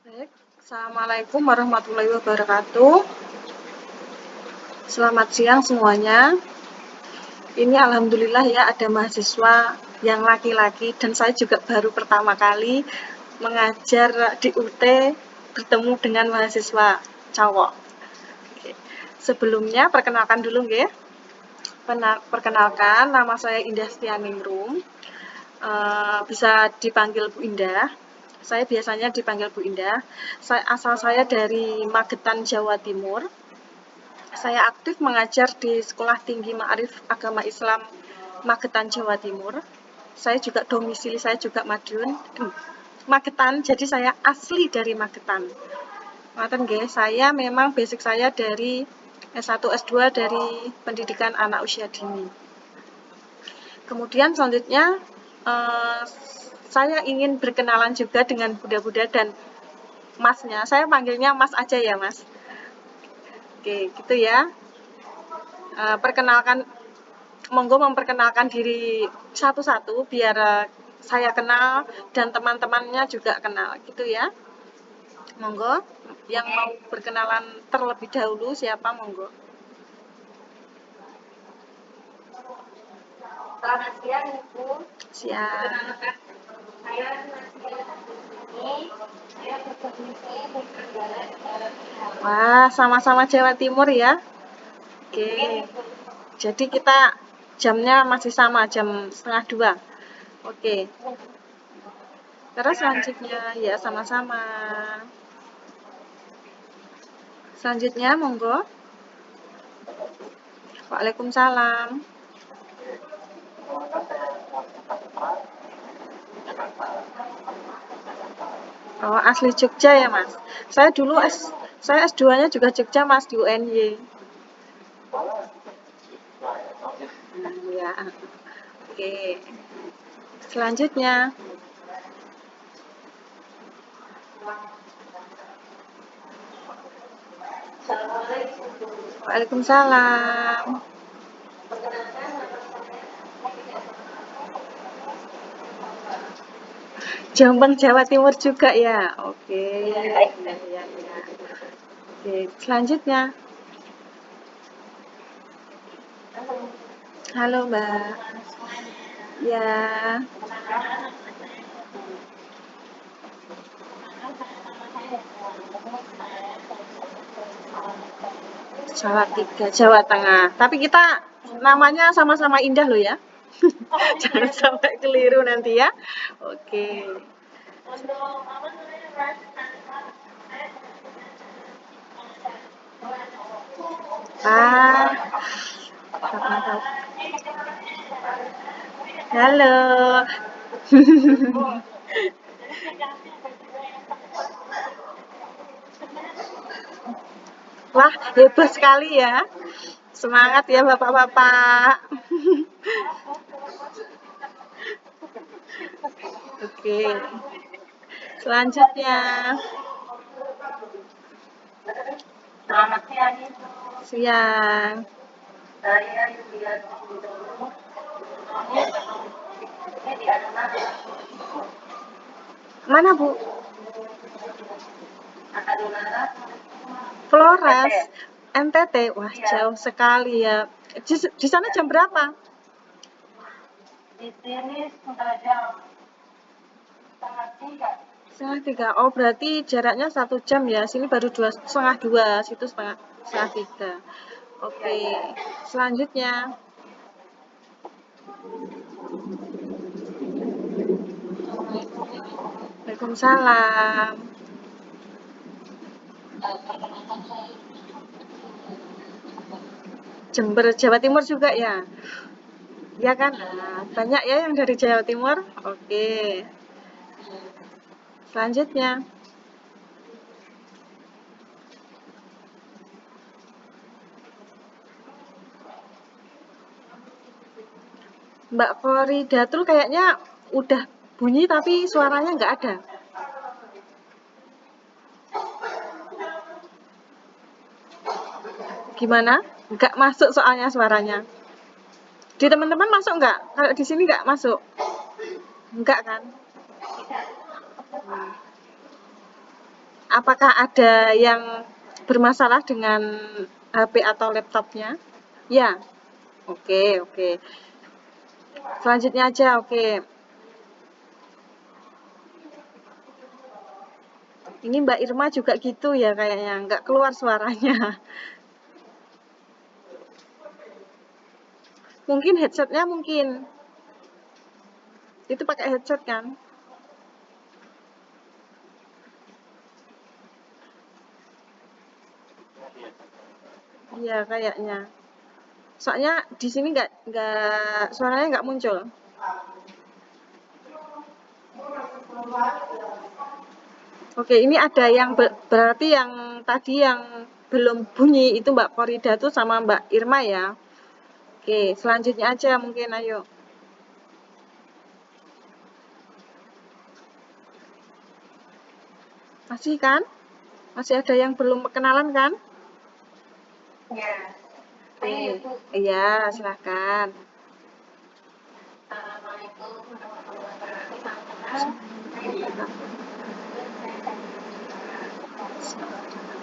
Baik, Assalamualaikum warahmatullahi wabarakatuh. Selamat siang semuanya. Ini alhamdulillah ya ada mahasiswa yang laki-laki dan saya juga baru pertama kali mengajar di UT bertemu dengan mahasiswa cowok. Oke. Sebelumnya perkenalkan dulu nggih. Perkenalkan nama saya Indah Setianingrum. Bisa dipanggil Bu Indah. Saya biasanya dipanggil Bu Indah. Asal saya dari Magetan, Jawa Timur. Saya aktif mengajar di Sekolah Tinggi Ma'arif Agama Islam Magetan, Jawa Timur. Saya juga domisili saya juga Magetan, jadi saya asli dari Magetan. Ngaten nggih, saya memang basic saya dari S1 S2 dari pendidikan anak usia dini. Kemudian selanjutnya saya ingin berkenalan juga dengan Bunda-bunda dan Masnya. Saya panggilnya Mas aja ya, Mas. Oke, gitu ya. Monggo memperkenalkan diri satu-satu biar saya kenal dan teman-temannya juga kenal, gitu ya. Monggo, yang mau berkenalan terlebih dahulu siapa, monggo. Selamat siang, Ibu. Siang. Saya Wah, sama-sama Jawa Timur ya. Oke. Jadi kita jamnya masih sama, jam 1:30. Oke. Terus selanjutnya, ya sama-sama. Selanjutnya, monggo. Waalaikumsalam. Oh, asli Jogja ya, Mas? Saya dulu saya S2-nya juga Jogja, Mas, di UNY. Ya. Oke. Selanjutnya. Waalaikumsalam. Jombang, Jawa Timur juga ya. Oke. Ya, ya, ya. Oke, selanjutnya. Halo, Mbak. Ya. Salatiga, Jawa Tengah. Tapi kita namanya sama-sama indah loh ya. Jangan sampai keliru nanti ya. Oke. Ah, halo. Wah, hebat sekali ya. Semangat ya Bapak-bapak. Oke. Selanjutnya. Selamat siang. Siang. Mana Bu? Flores, NTT. Wah, jauh sekali ya. Di sana jam berapa? Di sini sudah jam setengah tiga. Oh, berarti jaraknya 1 jam ya. Sini baru setengah dua, situ setengah tiga. Oke. Selanjutnya. Waalaikumsalam. Jember, Jawa Timur juga ya? Ya kan? Nah, banyak ya yang dari Jawa Timur. Oke. Selanjutnya. Mbak Koridatul kayaknya udah bunyi tapi suaranya nggak ada. Gimana? Nggak masuk soalnya suaranya. Di teman-teman masuk nggak? Kalau di sini nggak masuk? Nggak kan? Apakah ada yang bermasalah dengan HP atau laptopnya? Ya, oke. Selanjutnya aja, oke. Ini Mbak Irma juga gitu ya kayaknya, nggak keluar suaranya. Mungkin headsetnya mungkin. Itu pakai headset kan? Iya kayaknya. Soalnya di sini nggak suaranya nggak muncul. Oke, ini ada yang berarti yang tadi yang belum bunyi itu Mbak Korida tuh sama Mbak Irma ya. Oke, selanjutnya aja mungkin ayo. Masih kan? Masih ada yang belum kenalan kan? Oke. Iya, silahkan.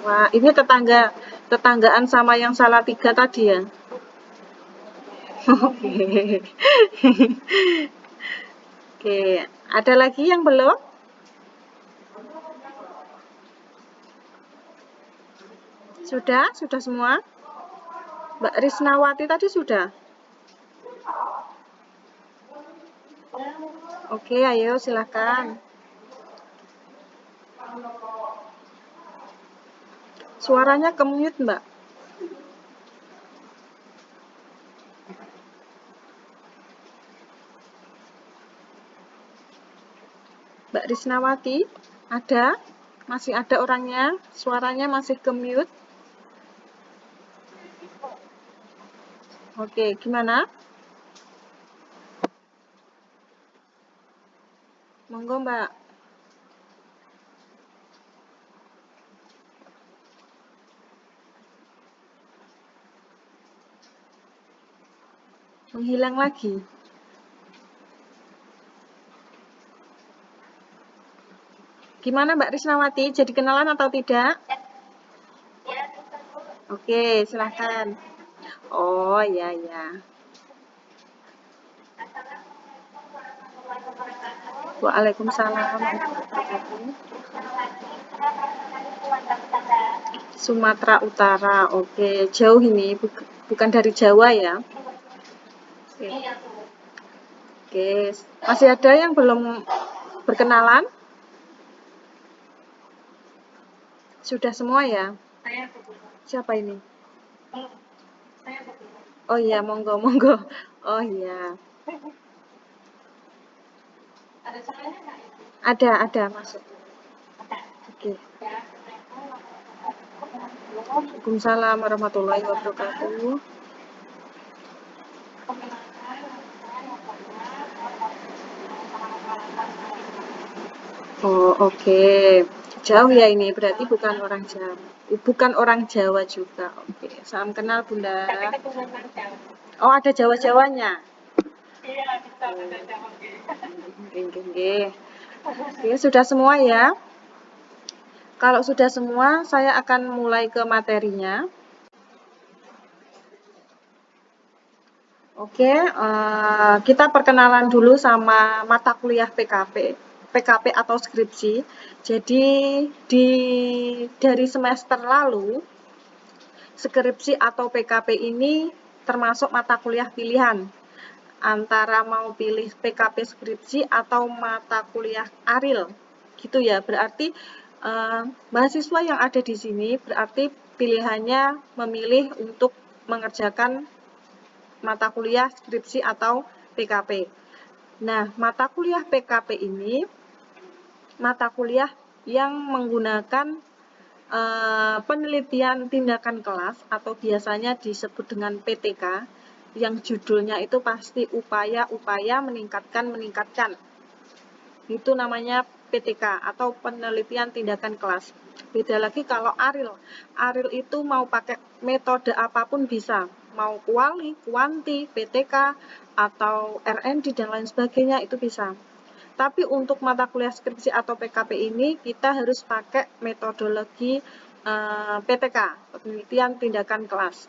Wah, ini tetanggaan sama yang salah tiga tadi ya. Oke. Oke, ada lagi yang belum? Sudah semua? Mbak Risnawati tadi sudah? Oke, ayo silahkan. Suaranya ke-mute, Mbak. Mbak Risnawati, ada? Masih ada orangnya? Suaranya masih ke-mute? Oke, gimana? Monggo, Mbak. Menghilang lagi. Gimana Mbak Risnawati? Jadi kenalan atau tidak? Oke, silahkan. Oh, ya. Waalaikumsalam. Sumatera Utara. Oke, jauh ini, bukan dari Jawa ya. Oke. Oke, masih ada yang belum berkenalan? Sudah semua ya? Siapa ini? Oh iya, monggo. Oh iya. Ada masuk. Oke. Waalaikumsalam warahmatullahi wabarakatuh. Oh, oke. Jauh ya ini, berarti bukan orang Jawa. Bukan orang Jawa juga. Oke, salam kenal Bunda. Oh, ada Jawa-Jawanya. Oke. Oke, sudah semua ya? Kalau sudah semua, saya akan mulai ke materinya. Oke, kita perkenalan dulu sama mata kuliah PKP atau skripsi. Jadi dari semester lalu, skripsi atau PKP ini termasuk mata kuliah pilihan. Antara mau pilih PKP skripsi atau mata kuliah ARIL. Gitu ya, berarti mahasiswa yang ada di sini berarti pilihannya memilih untuk mengerjakan mata kuliah skripsi atau PKP. Nah, mata kuliah PKP ini mata kuliah yang menggunakan penelitian tindakan kelas atau biasanya disebut dengan PTK, yang judulnya itu pasti upaya-upaya meningkatkan. Itu namanya PTK atau penelitian tindakan kelas. Beda lagi kalau ARIL. ARIL itu mau pakai metode apapun bisa. Mau kuali, kuanti, PTK, atau RND dan lain sebagainya itu bisa. Tapi untuk mata kuliah skripsi atau PKP ini kita harus pakai metodologi PTK, penelitian tindakan kelas.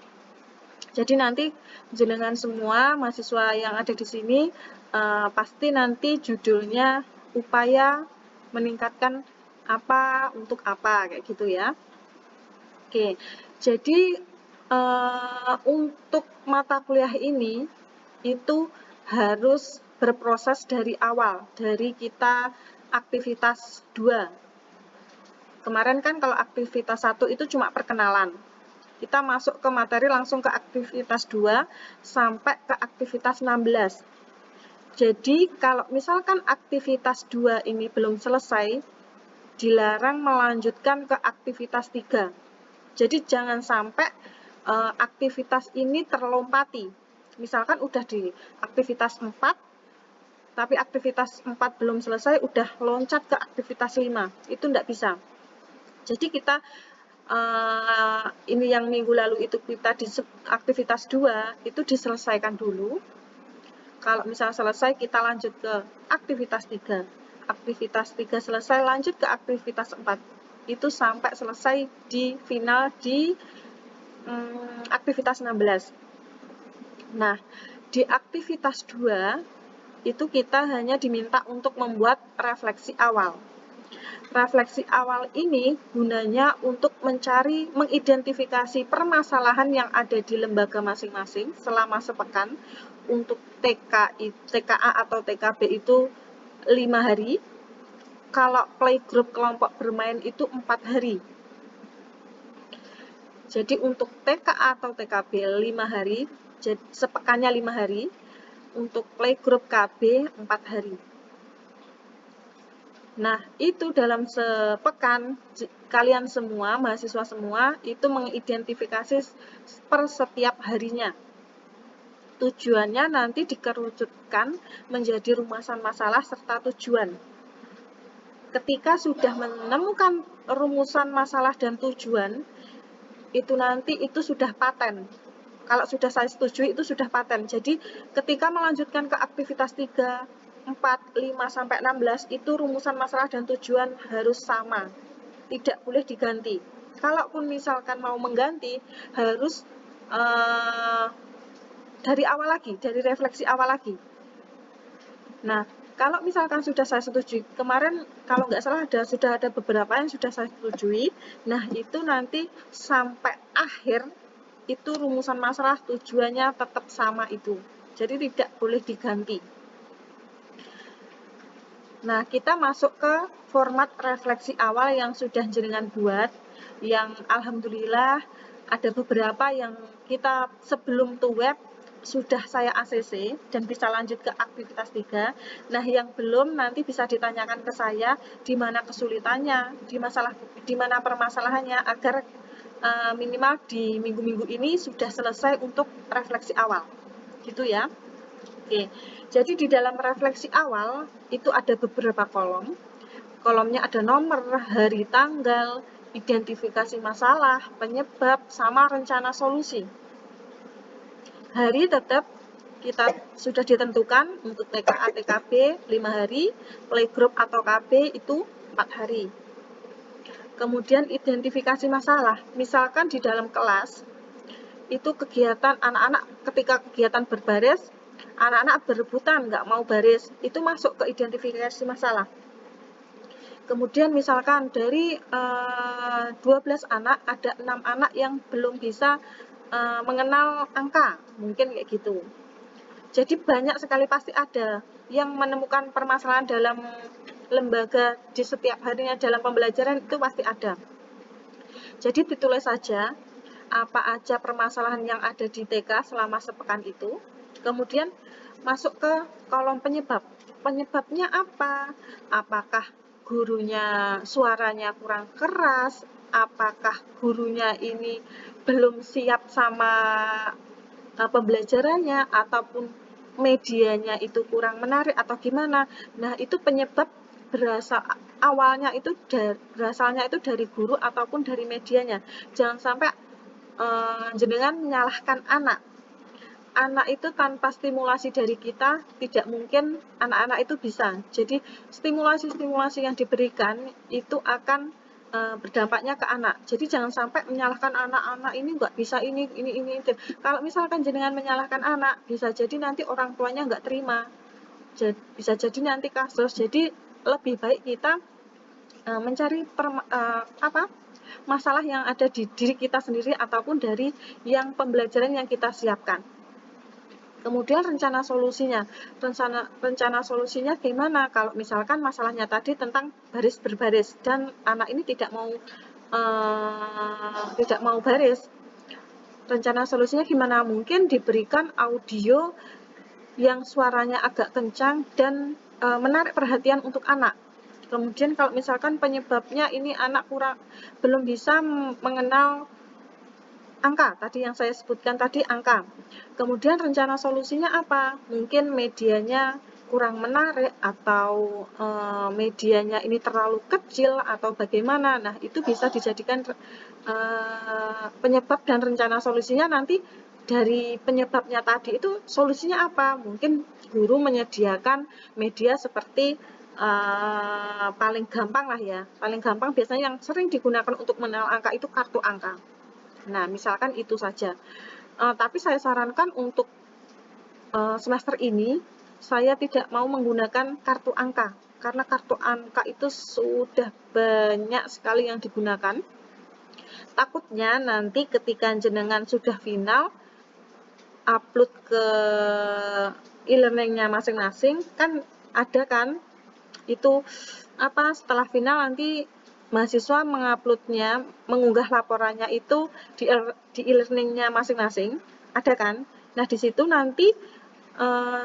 Jadi nanti jenengan semua mahasiswa yang ada di sini pasti nanti judulnya upaya meningkatkan apa untuk apa kayak gitu ya. Oke, jadi untuk mata kuliah ini itu harus berproses dari awal, dari kita aktivitas 2. Kemarin kan kalau aktivitas 1 itu cuma perkenalan. Kita masuk ke materi langsung ke aktivitas 2 sampai ke aktivitas 16. Jadi kalau misalkan aktivitas 2 ini belum selesai, dilarang melanjutkan ke aktivitas 3. Jadi jangan sampai aktivitas ini terlompati. Misalkan udah di aktivitas 4, tapi aktivitas 4 belum selesai, udah loncat ke aktivitas 5. Itu enggak bisa. Jadi kita ini yang minggu lalu itu kita di aktivitas 2 itu diselesaikan dulu. Kalau misalnya selesai, kita lanjut ke aktivitas 3. Aktivitas 3 selesai, lanjut ke aktivitas 4. Itu sampai selesai di final di aktivitas 16. Nah, di aktivitas 2 itu kita hanya diminta untuk membuat refleksi awal. Refleksi awal ini gunanya untuk mencari, mengidentifikasi permasalahan yang ada di lembaga masing-masing selama sepekan. Untuk TKA atau TKB itu 5 hari. Kalau playgroup kelompok bermain itu 4 hari. Jadi untuk TKA atau TKB 5 hari, sepekannya 5 hari. Untuk playgroup KB 4 hari. Nah, itu dalam sepekan, kalian semua, mahasiswa semua, itu mengidentifikasi per setiap harinya. Tujuannya nanti dikerucutkan menjadi rumusan masalah serta tujuan. Ketika sudah menemukan rumusan masalah dan tujuan, itu nanti itu sudah paten. Kalau sudah saya setujui, itu sudah paten. Jadi, ketika melanjutkan ke aktivitas 3, 4, 5, sampai 16 itu rumusan masalah dan tujuan harus sama, tidak boleh diganti. Kalaupun misalkan mau mengganti, harus dari awal lagi, dari refleksi awal lagi. Nah, kalau misalkan sudah saya setujui, kemarin kalau nggak salah sudah ada beberapa yang sudah saya setujui, nah itu nanti sampai akhir itu rumusan masalah tujuannya tetap sama itu. Jadi tidak boleh diganti. Nah, kita masuk ke format refleksi awal yang sudah jenengan buat, yang alhamdulillah ada beberapa yang kita sebelum web sudah saya ACC dan bisa lanjut ke aktivitas 3. Nah, yang belum nanti bisa ditanyakan ke saya di mana kesulitannya, di mana permasalahannya agar minimal di minggu-minggu ini sudah selesai untuk refleksi awal. Gitu ya. Oke, jadi di dalam refleksi awal itu ada beberapa kolom. Kolomnya ada nomor, hari, tanggal, identifikasi masalah, penyebab, sama rencana solusi. Hari tetap kita sudah ditentukan untuk TKA, TKB 5 hari, playgroup atau KB itu 4 hari. Kemudian identifikasi masalah, misalkan di dalam kelas, itu kegiatan anak-anak ketika kegiatan berbaris, anak-anak berebutan nggak mau baris, itu masuk ke identifikasi masalah. Kemudian misalkan dari 12 anak, ada 6 anak yang belum bisa mengenal angka, mungkin kayak gitu. Jadi banyak sekali pasti ada yang menemukan permasalahan dalam lembaga di setiap harinya dalam pembelajaran itu pasti ada. Jadi ditulis saja apa aja permasalahan yang ada di TK selama sepekan itu, kemudian masuk ke kolom penyebab. Penyebabnya apa? Apakah gurunya suaranya kurang keras? Apakah gurunya ini belum siap sama pembelajarannya? Ataupun medianya itu kurang menarik atau gimana? Nah, itu penyebab berasalnya itu dari guru ataupun dari medianya. Jangan sampai jenengan menyalahkan anak. anak itu tanpa stimulasi dari kita tidak mungkin anak-anak itu bisa. Jadi stimulasi-stimulasi yang diberikan itu akan berdampaknya ke anak. Jadi jangan sampai menyalahkan anak-anak ini nggak bisa ini. Kalau misalkan jenengan menyalahkan anak, bisa jadi nanti orang tuanya nggak terima. Bisa jadi nanti kasus. Jadi lebih baik kita mencari masalah yang ada di diri kita sendiri ataupun dari yang pembelajaran yang kita siapkan. Kemudian rencana solusinya. Rencana solusinya gimana? Kalau misalkan masalahnya tadi tentang baris berbaris dan anak ini tidak mau baris. Rencana solusinya gimana? Mungkin diberikan audio yang suaranya agak kencang dan menarik perhatian untuk anak. Kemudian kalau misalkan penyebabnya ini anak belum bisa mengenal angka, tadi yang saya sebutkan tadi angka. Kemudian rencana solusinya apa? Mungkin medianya kurang menarik atau medianya ini terlalu kecil atau bagaimana. Nah, itu bisa dijadikan penyebab dan rencana solusinya nanti dari penyebabnya tadi itu solusinya apa? Mungkin guru menyediakan media seperti paling gampang lah ya. Paling gampang biasanya yang sering digunakan untuk mengenal angka itu kartu angka. Nah, misalkan itu saja. Tapi saya sarankan untuk semester ini, saya tidak mau menggunakan kartu angka. Karena kartu angka itu sudah banyak sekali yang digunakan. Takutnya nanti ketika jenengan sudah final, upload ke e-learningnya masing-masing, kan ada kan, itu setelah final nanti mahasiswa menguploadnya, mengunggah laporannya itu di e-learningnya masing-masing, ada kan? Nah, di situ nanti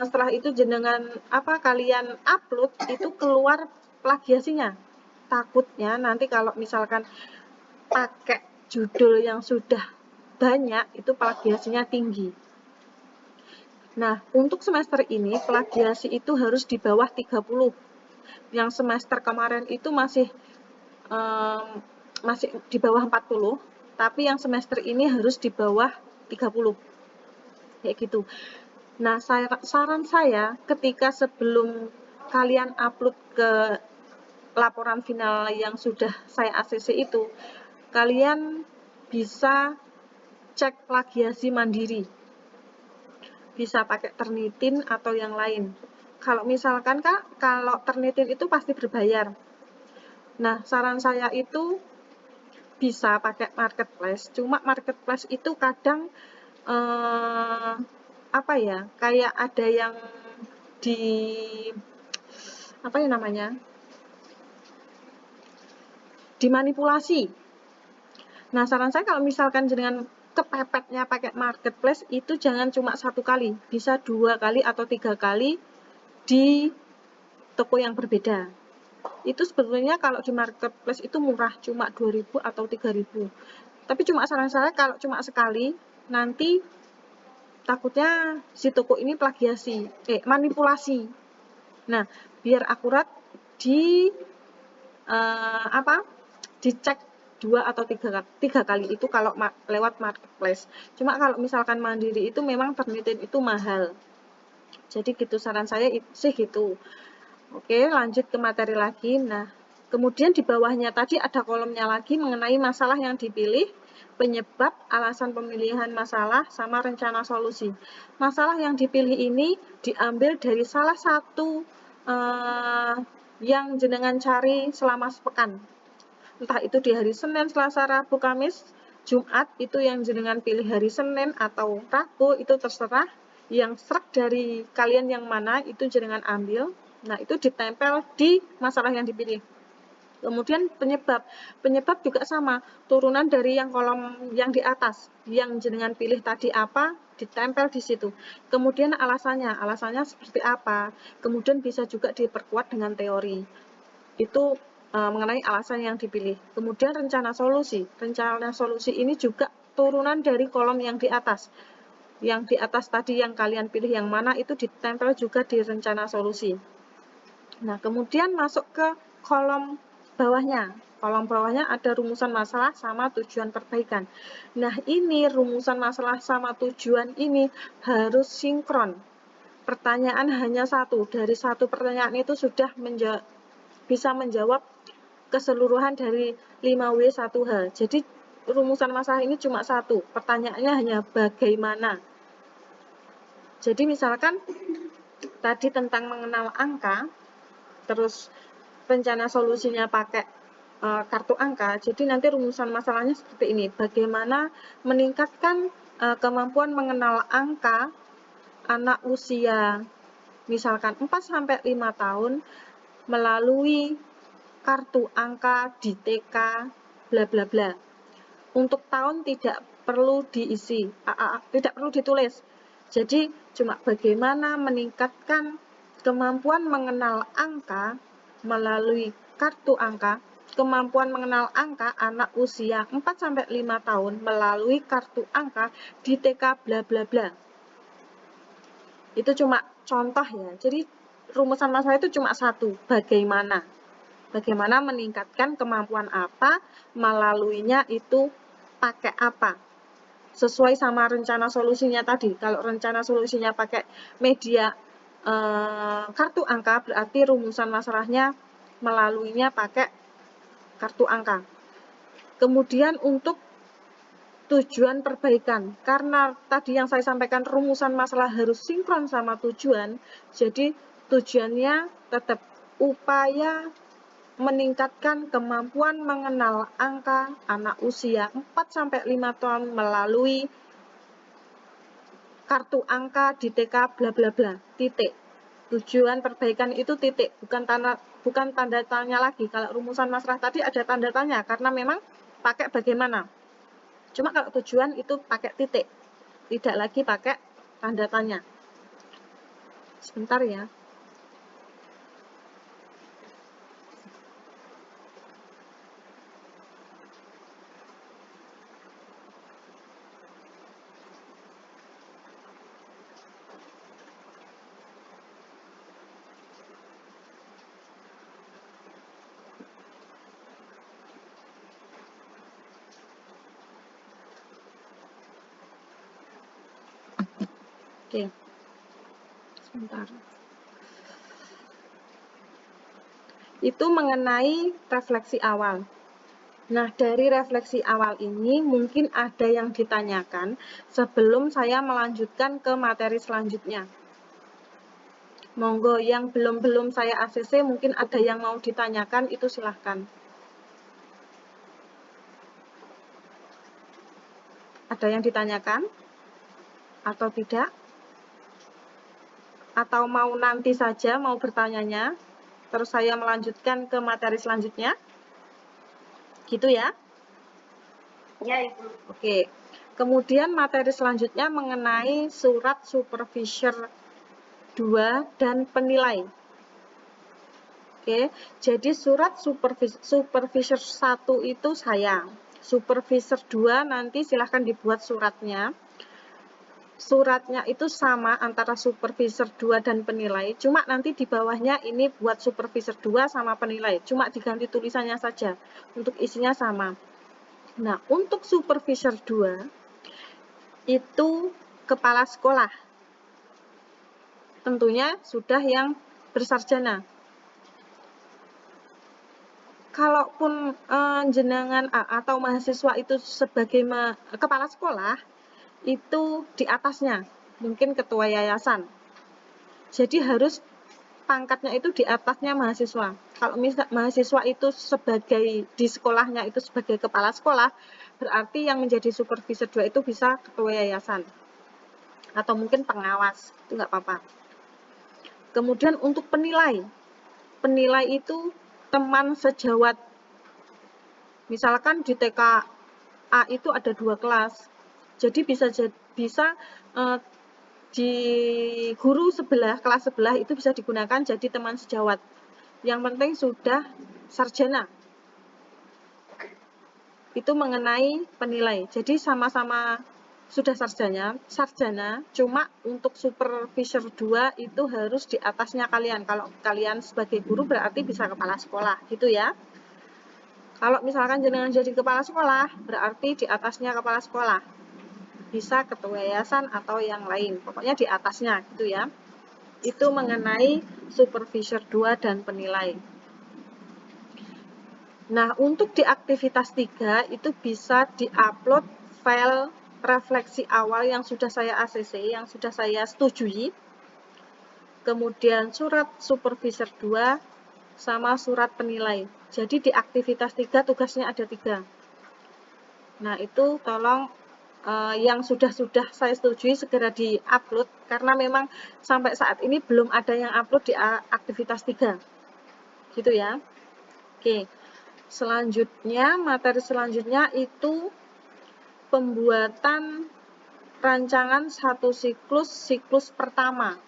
setelah itu jenengan kalian upload itu keluar plagiasinya. Takutnya nanti kalau misalkan pakai judul yang sudah banyak itu plagiasinya tinggi. Nah, untuk semester ini plagiasi itu harus di bawah 30. Yang semester kemarin itu masih di bawah 40, tapi yang semester ini harus di bawah 30. Kayak gitu. Nah, saran saya ketika sebelum kalian upload ke laporan final yang sudah saya ACC itu, kalian bisa cek plagiasi mandiri. Bisa pakai Turnitin atau yang lain. Kalau misalkan kalau Turnitin itu pasti berbayar. Nah, saran saya itu bisa pakai marketplace. Cuma marketplace itu kadang kayak ada yang di dimanipulasi. Nah, saran saya kalau misalkan dengan kepepetnya pakai marketplace itu jangan cuma 1 kali, bisa 2 kali atau 3 kali di toko yang berbeda. Itu sebetulnya kalau di marketplace itu murah, cuma 2.000 atau 3.000. Tapi cuma saran saya kalau cuma sekali, nanti takutnya si toko ini manipulasi. Nah, biar akurat dicek 2 atau 3 kali itu kalau lewat marketplace. Cuma kalau misalkan mandiri itu memang Turnitin itu mahal. Jadi gitu saran saya sih gitu. Oke, lanjut ke materi lagi. Nah, kemudian di bawahnya tadi ada kolomnya lagi mengenai masalah yang dipilih, penyebab, alasan pemilihan masalah, sama rencana solusi. Masalah yang dipilih ini diambil dari salah satu yang jenengan cari selama sepekan. Entah itu di hari Senin, Selasa, Rabu, Kamis, Jumat, itu yang jenengan pilih hari Senin atau Rabu, itu terserah. Yang srek dari kalian yang mana, itu jenengan ambil. Nah, itu ditempel di masalah yang dipilih. Kemudian penyebab juga sama, turunan dari yang kolom yang di atas, yang jenengan pilih tadi apa, ditempel di situ. Kemudian alasannya seperti apa, kemudian bisa juga diperkuat dengan teori. Itu mengenai alasan yang dipilih. Kemudian rencana solusi ini juga turunan dari kolom yang di atas. Yang di atas tadi yang kalian pilih yang mana itu ditempel juga di rencana solusi. Nah, kemudian masuk ke kolom bawahnya. Kolom bawahnya ada rumusan masalah sama tujuan perbaikan. Nah, ini rumusan masalah sama tujuan ini harus sinkron. Pertanyaan hanya satu. Dari satu pertanyaan itu sudah bisa menjawab keseluruhan dari 5W1H. Jadi, rumusan masalah ini cuma satu. Pertanyaannya hanya bagaimana. Jadi, misalkan tadi tentang mengenal angka, terus rencana solusinya pakai kartu angka, jadi nanti rumusan masalahnya seperti ini. Bagaimana meningkatkan kemampuan mengenal angka anak usia misalkan 4-5 tahun melalui kartu angka di TK bla bla bla. Untuk tahun tidak perlu diisi, tidak perlu ditulis. Jadi cuma bagaimana meningkatkan kemampuan mengenal angka melalui kartu angka, kemampuan mengenal angka anak usia 4-5 tahun melalui kartu angka di TK bla bla bla. Itu cuma contoh ya. Jadi rumusan masalah itu cuma satu, bagaimana. Bagaimana meningkatkan kemampuan apa, melaluinya itu pakai apa. Sesuai sama rencana solusinya tadi. Kalau rencana solusinya pakai media kartu angka, berarti rumusan masalahnya melaluinya pakai kartu angka. Kemudian untuk tujuan perbaikan, karena tadi yang saya sampaikan rumusan masalah harus sinkron sama tujuan, jadi tujuannya tetap upaya meningkatkan kemampuan mengenal angka anak usia 4-5 tahun melalui kartu angka di TK bla bla bla, titik. Tujuan perbaikan itu titik, bukan tanda tanya lagi. Kalau rumusan masalah tadi ada tanda tanya karena memang pakai bagaimana. Cuma kalau tujuan itu pakai titik, tidak lagi pakai tanda tanya. Sebentar ya. Oke. Sebentar. Itu mengenai refleksi awal. Nah, dari refleksi awal ini mungkin ada yang ditanyakan sebelum saya melanjutkan ke materi selanjutnya. Monggo, yang belum saya ACC mungkin ada yang mau ditanyakan, itu silahkan. Ada yang ditanyakan? Atau tidak? Atau mau nanti saja mau bertanyanya, terus saya melanjutkan ke materi selanjutnya? Gitu ya? Ya, Ibu. Oke. Kemudian materi selanjutnya mengenai surat supervisor 2 dan penilai. Oke, jadi surat supervisor 1 itu saya. Supervisor 2 nanti silahkan dibuat suratnya. Suratnya itu sama antara supervisor 2 dan penilai, cuma nanti di bawahnya ini buat supervisor 2 sama penilai, cuma diganti tulisannya saja, untuk isinya sama. Nah, untuk supervisor 2, itu kepala sekolah. Tentunya sudah yang bersarjana. Kalaupun jenengan atau mahasiswa itu sebagai kepala sekolah, itu di atasnya, mungkin ketua yayasan. Jadi harus pangkatnya itu di atasnya mahasiswa. Kalau mahasiswa itu sebagai di sekolahnya itu sebagai kepala sekolah, berarti yang menjadi supervisor 2 itu bisa ketua yayasan. Atau mungkin pengawas, itu nggak apa-apa. Kemudian untuk penilai. Penilai itu teman sejawat. Misalkan di TK A itu ada 2 kelas. Jadi bisa di guru sebelah, kelas sebelah itu bisa digunakan jadi teman sejawat. Yang penting sudah sarjana. Itu mengenai penilai. Jadi sama-sama sudah sarjana, cuma untuk supervisor 2 itu harus di atasnya kalian. Kalau kalian sebagai guru berarti bisa kepala sekolah, gitu ya. Kalau misalkan jenengan jadi kepala sekolah, berarti di atasnya kepala sekolah. Bisa ketua yayasan atau yang lain. Pokoknya di atasnya gitu ya. Itu mengenai supervisor 2 dan penilai. Nah, untuk di aktivitas 3 itu bisa diupload file refleksi awal yang sudah saya ACC, yang sudah saya setujui. Kemudian surat supervisor 2 sama surat penilai. Jadi di aktivitas 3 tugasnya ada 3. Nah, itu tolong yang sudah saya setujui segera di-upload karena memang sampai saat ini belum ada yang upload di aktivitas 3. Gitu ya. Oke. Selanjutnya, materi selanjutnya itu pembuatan rancangan satu siklus pertama.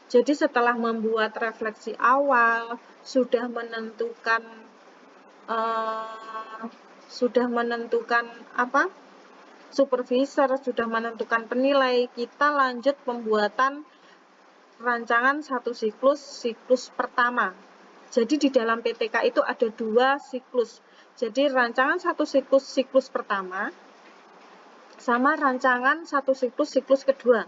Jadi setelah membuat refleksi awal, sudah menentukan supervisor, sudah menentukan penilai, kita lanjut pembuatan rancangan satu siklus pertama. Jadi di dalam PTK itu ada 2 siklus. Jadi rancangan satu siklus pertama sama rancangan satu siklus kedua.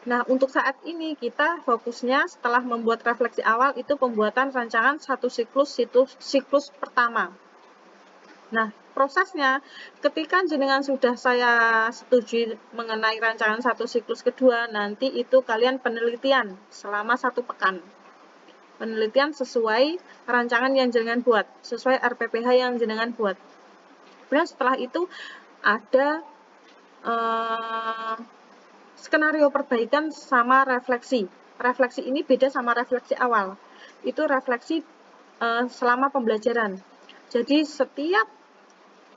Nah, untuk saat ini kita fokusnya setelah membuat refleksi awal itu pembuatan rancangan satu siklus pertama. Nah, prosesnya ketika jenengan sudah saya setujui mengenai rancangan satu siklus kedua, nanti itu kalian penelitian selama 1 pekan. Penelitian sesuai rancangan yang jenengan buat, sesuai RPPH yang jenengan buat. Kemudian setelah itu ada skenario perbaikan sama refleksi. Refleksi ini beda sama refleksi awal. Itu refleksi selama pembelajaran. Jadi setiap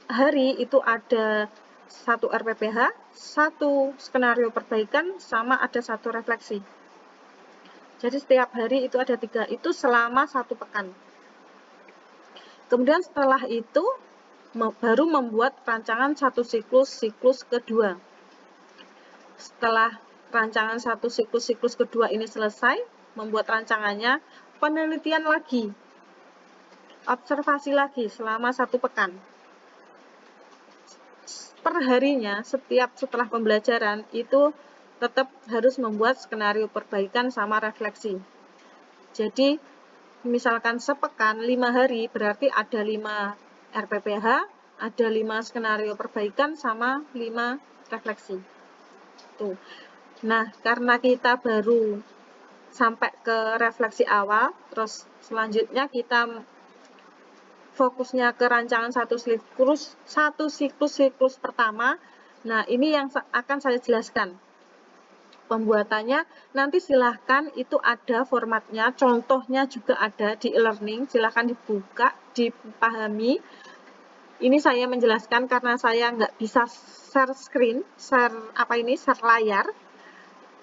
hari itu ada 1 RPPH, 1 skenario perbaikan, sama ada 1 refleksi. Jadi setiap hari itu ada 3, itu selama 1 pekan. Kemudian setelah itu baru membuat rancangan satu siklus kedua. Setelah rancangan satu siklus kedua ini selesai, membuat rancangannya, penelitian lagi, observasi lagi selama 1 pekan. Perharinya, setelah pembelajaran, itu tetap harus membuat skenario perbaikan sama refleksi. Jadi, misalkan sepekan 5 hari, berarti ada 5 RPPH, ada 5 skenario perbaikan, sama 5 refleksi. Tuh. Nah, karena kita baru sampai ke refleksi awal, terus selanjutnya kita fokusnya ke rancangan satu siklus pertama. Nah, ini yang akan saya jelaskan. Pembuatannya nanti silahkan itu ada formatnya, contohnya juga ada di e-learning, silahkan dibuka, dipahami. Ini saya menjelaskan karena saya nggak bisa share screen, share layar.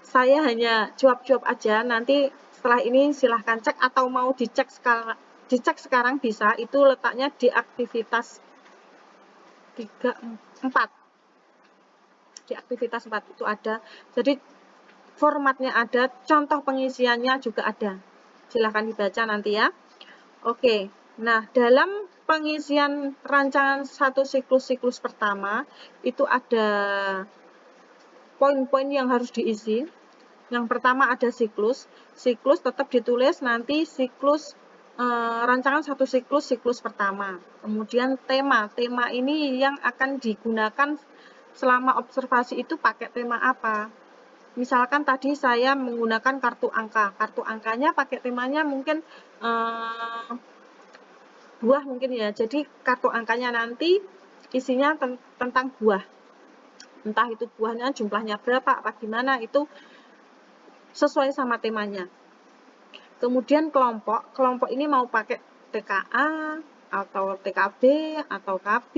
Saya hanya cuap-cuap aja, nanti setelah ini silahkan cek atau mau dicek sekarang bisa, itu letaknya di aktivitas 4. Di aktivitas 4 itu ada, jadi formatnya ada, contoh pengisiannya juga ada. Silahkan dibaca nanti ya. Oke. Nah, dalam pengisian rancangan satu siklus pertama, itu ada poin-poin yang harus diisi. Yang pertama ada siklus tetap ditulis nanti rancangan satu siklus pertama. Kemudian tema ini yang akan digunakan selama observasi itu pakai tema apa. Misalkan tadi saya menggunakan kartu angkanya pakai temanya mungkin buah mungkin ya. Jadi kartu angkanya nanti isinya tentang buah. Entah itu buahnya jumlahnya berapa, apa gimana, itu sesuai sama temanya. Kemudian kelompok ini mau pakai TKA atau TKB atau KB,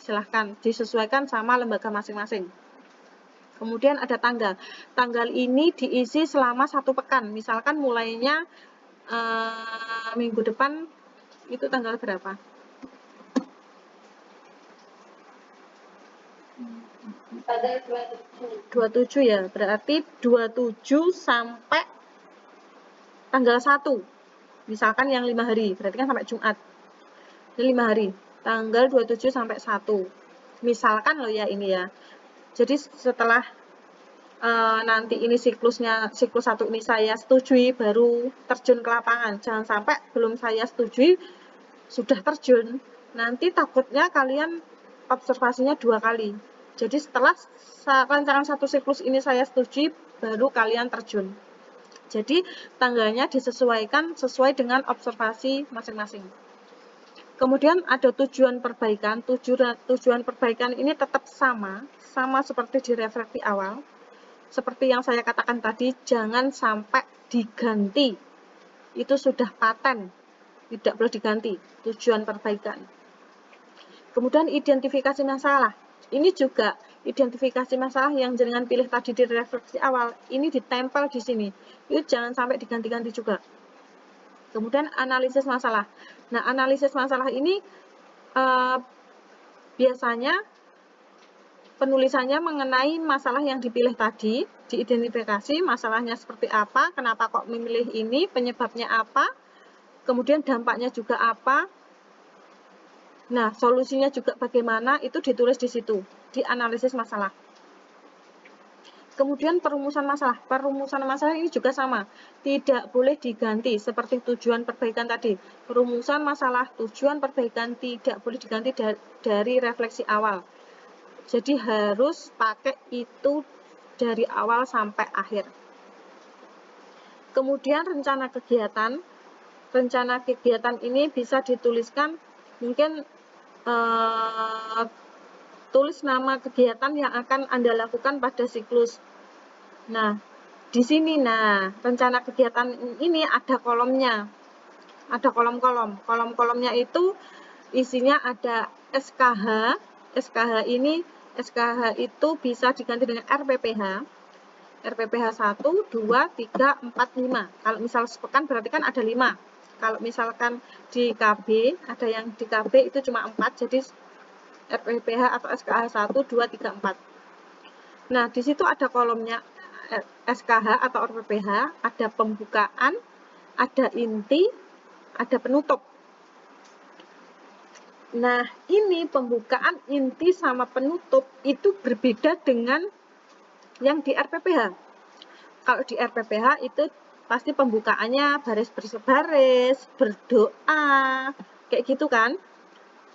silahkan disesuaikan sama lembaga masing-masing. Kemudian ada tanggal ini diisi selama 1 pekan, misalkan mulainya minggu depan itu tanggal berapa? Tanggal 27 ya, berarti 27 sampai tanggal 1. Misalkan yang 5 hari, berarti kan sampai Jumat. Ini 5 hari, tanggal 27 sampai 1. Misalkan loh ya ini ya. Jadi setelah nanti ini siklus 1 ini saya setujui baru terjun ke lapangan. Jangan sampai belum saya setujui sudah terjun. Nanti takutnya kalian observasinya 2 kali. Jadi setelah rancangan 1 siklus ini saya setujui baru kalian terjun. Jadi tanggalnya disesuaikan sesuai dengan observasi masing-masing. Kemudian ada tujuan perbaikan. Tujuan perbaikan ini tetap sama seperti di refleksi awal. Seperti yang saya katakan tadi, jangan sampai diganti. Itu sudah paten, tidak boleh diganti. Tujuan perbaikan. Kemudian identifikasi masalah. Ini juga identifikasi masalah yang jenengan pilih tadi di refleksi awal. Ini ditempel di sini. Itu jangan sampai diganti-ganti juga. Kemudian analisis masalah. Nah, analisis masalah ini biasanya penulisannya mengenai masalah yang dipilih tadi, diidentifikasi masalahnya seperti apa, kenapa kok memilih ini, penyebabnya apa, kemudian dampaknya juga apa. Nah, solusinya juga bagaimana, itu ditulis di situ, di analisis masalah. Kemudian perumusan masalah. Perumusan masalah ini juga sama, tidak boleh diganti seperti tujuan perbaikan tadi. Perumusan masalah, tujuan perbaikan tidak boleh diganti dari refleksi awal. Jadi harus pakai itu dari awal sampai akhir. Kemudian rencana kegiatan. Rencana kegiatan ini bisa dituliskan, mungkin tulis nama kegiatan yang akan Anda lakukan pada siklus. Nah, di sini rencana kegiatan ini ada kolomnya. Ada kolom-kolom. Kolom-kolomnya itu isinya ada SKH. SKH itu bisa diganti dengan RPPH. RPPH 1, 2, 3, 4, 5. Kalau misal sepekan berarti kan ada 5. Kalau misalkan di KB, ada yang di KB itu cuma 4, jadi RPPH atau SKH 1, 2, 3, 4. Nah, di situ ada kolomnya SKH atau RPPH, ada pembukaan, ada inti, ada penutup. Nah, ini pembukaan, inti, sama penutup itu berbeda dengan yang di RPPH. Kalau di RPPH itu pasti pembukaannya baris berbaris, berdoa, kayak gitu kan.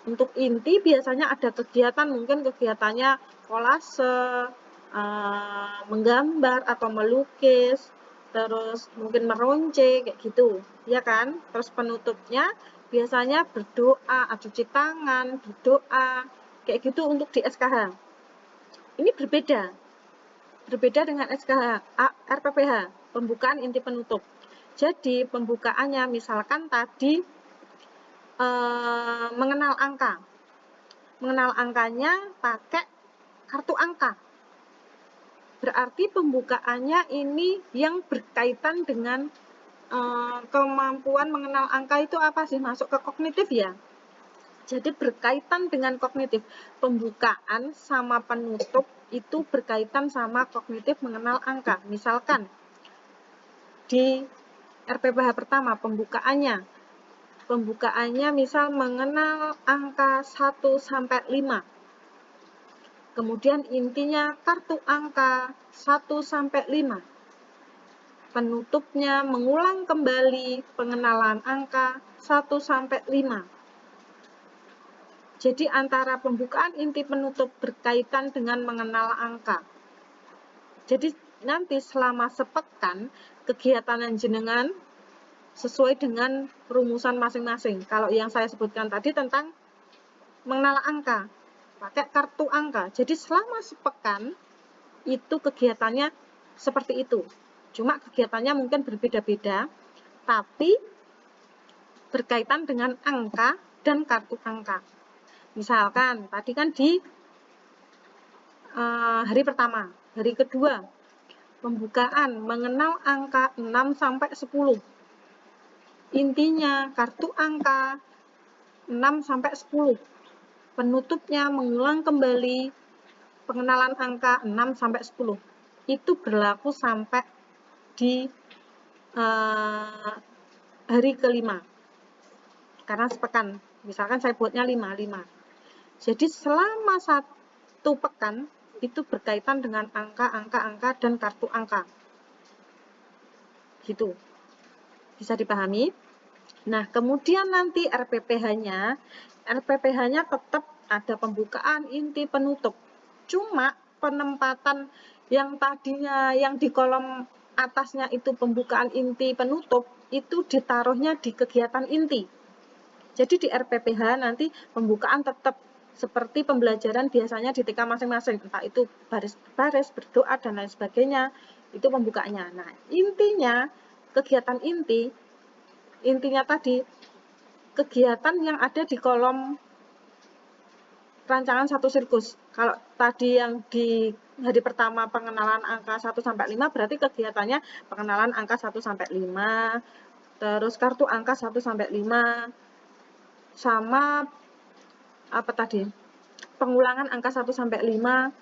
Untuk inti biasanya ada kegiatan, mungkin kegiatannya kolase, menggambar atau melukis, terus mungkin meronce, kayak gitu, ya kan. Terus penutupnya biasanya berdoa, cuci tangan, berdoa, kayak gitu untuk di SKH. Ini berbeda dengan SKH, RPPH, pembukaan, inti, penutup. Jadi pembukaannya misalkan tadi mengenal angka. Mengenal angkanya pakai kartu angka. Berarti pembukaannya ini yang berkaitan dengan kemampuan mengenal angka itu apa sih? Masuk ke kognitif ya. Jadi berkaitan dengan kognitif. Pembukaan sama penutup itu berkaitan sama kognitif mengenal angka. Misalkan di RPPH pertama pembukaannya misal mengenal angka 1 sampai 5. Kemudian intinya kartu angka 1 sampai 5. Penutupnya mengulang kembali pengenalan angka 1 sampai 5. Jadi antara pembukaan, inti, penutup berkaitan dengan mengenal angka. Jadi nanti selama sepekan kegiatan jenengan sesuai dengan rumusan masing-masing. Kalau yang saya sebutkan tadi tentang mengenal angka, pakai kartu angka. Jadi selama sepekan itu kegiatannya seperti itu. Cuma kegiatannya mungkin berbeda-beda, tapi berkaitan dengan angka dan kartu angka. Misalkan tadi kan di hari pertama, hari kedua pembukaan mengenal angka 6 sampai 10. Intinya kartu angka 6 sampai 10. Penutupnya mengulang kembali pengenalan angka 6 sampai 10. Itu berlaku sampai di hari kelima. Karena sepekan, misalkan saya buatnya 5. Jadi selama 1 pekan itu berkaitan dengan angka dan kartu angka. Gitu. Bisa dipahami? Nah, kemudian nanti RPPH-nya tetap ada pembukaan, inti, penutup. Cuma penempatan yang tadinya yang di kolom atasnya itu pembukaan, inti, penutup, itu ditaruhnya di kegiatan inti. Jadi di RPPH nanti pembukaan tetap seperti pembelajaran biasanya di TK masing-masing, entah itu baris-baris, berdoa, dan lain sebagainya, itu pembukaannya. Nah, intinya, kegiatan intinya tadi, kegiatan yang ada di kolom rancangan 1 siklus. Kalau tadi yang di hari pertama pengenalan angka 1-5, berarti kegiatannya pengenalan angka 1-5, terus kartu angka 1-5, sama apa tadi? Pengulangan angka 1-5.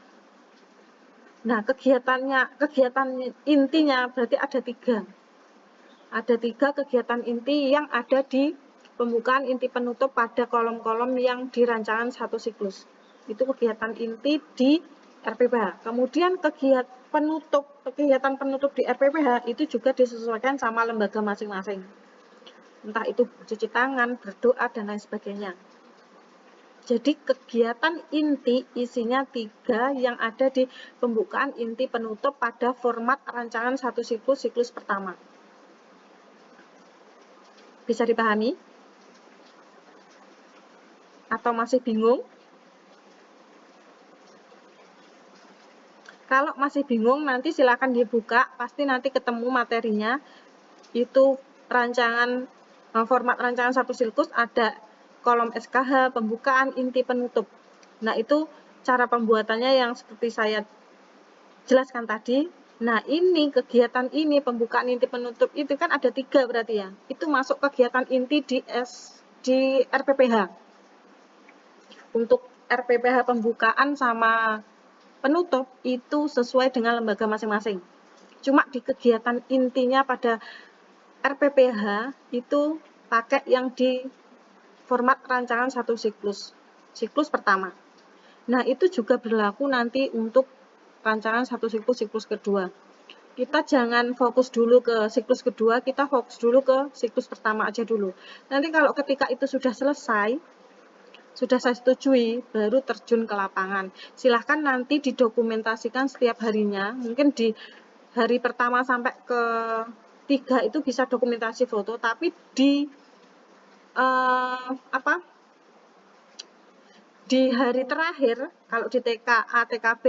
Nah, kegiatan intinya berarti ada 3. Ada 3 kegiatan inti yang ada di pembukaan, inti, penutup pada kolom-kolom yang di rancangan 1 siklus. Itu kegiatan inti di RPPH. Kemudian kegiatan penutup di RPPH itu juga disesuaikan sama lembaga masing-masing. Entah itu cuci tangan, berdoa, dan lain sebagainya. Jadi kegiatan inti isinya 3 yang ada di pembukaan, inti, penutup pada format rancangan 1 siklus pertama. Bisa dipahami? Atau masih bingung? Kalau masih bingung, nanti silakan dibuka, pasti nanti ketemu materinya. Itu format rancangan 1 siklus, ada kolom SKH, pembukaan, inti, penutup. Nah, itu cara pembuatannya yang seperti saya jelaskan tadi. Nah, ini kegiatan ini, pembukaan, inti, penutup itu kan ada 3 berarti ya. Itu masuk kegiatan inti di RPPH. Untuk RPPH pembukaan sama penutup itu sesuai dengan lembaga masing-masing. Cuma di kegiatan intinya pada RPPH itu pakai yang di format rancangan 1 siklus pertama. Nah, itu juga berlaku nanti untuk rancangan 1 siklus kedua. Kita jangan fokus dulu ke siklus kedua, kita fokus dulu ke siklus pertama aja dulu. Nanti kalau ketika itu sudah selesai, sudah saya setujui, baru terjun ke lapangan. Silahkan nanti didokumentasikan setiap harinya, mungkin di hari pertama sampai ke 3 itu bisa dokumentasi foto, tapi di di hari terakhir, kalau di TKA, TKB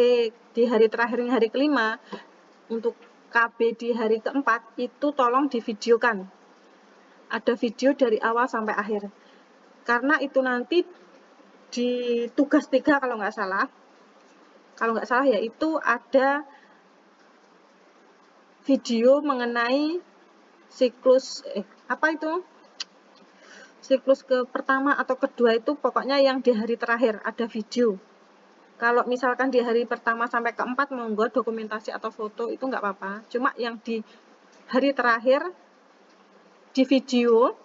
di hari terakhir, hari kelima, untuk KB di hari keempat, itu tolong divideokan. Ada video dari awal sampai akhir. Karena itu nanti di tugas 3 kalau nggak salah yaitu ada video mengenai siklus siklus ke pertama atau kedua itu pokoknya yang di hari terakhir ada video. Kalau misalkan di hari pertama sampai keempat monggo dokumentasi atau foto itu nggak apa-apa. Cuma yang di hari terakhir di video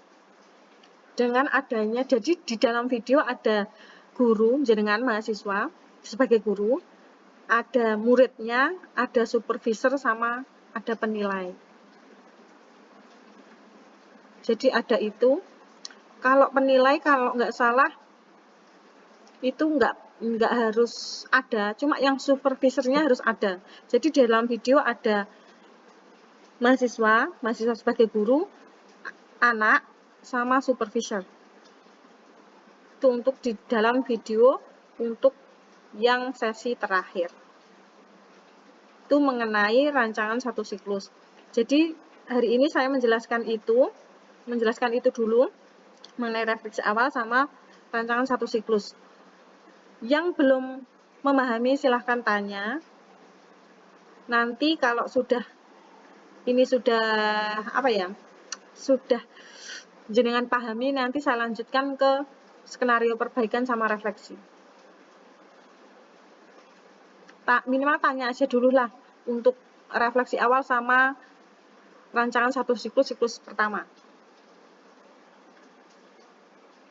dengan adanya, jadi di dalam video ada guru jenengan mahasiswa sebagai guru, ada muridnya, ada supervisor, sama ada penilai. Jadi ada itu. Kalau penilai kalau nggak salah itu nggak harus ada, cuma yang supervisornya harus ada. Jadi di dalam video ada mahasiswa sebagai guru, anak, sama supervisor. Itu untuk di dalam video untuk yang sesi terakhir. Itu mengenai rancangan 1 siklus. Jadi hari ini saya menjelaskan itu dulu mengenai refleksi awal sama rancangan 1 siklus. Yang belum memahami silahkan tanya. Nanti kalau sudah jenengan pahami, nanti saya lanjutkan ke skenario perbaikan sama refleksi. Minimal tanya aja dulu lah untuk refleksi awal sama rancangan 1 siklus pertama.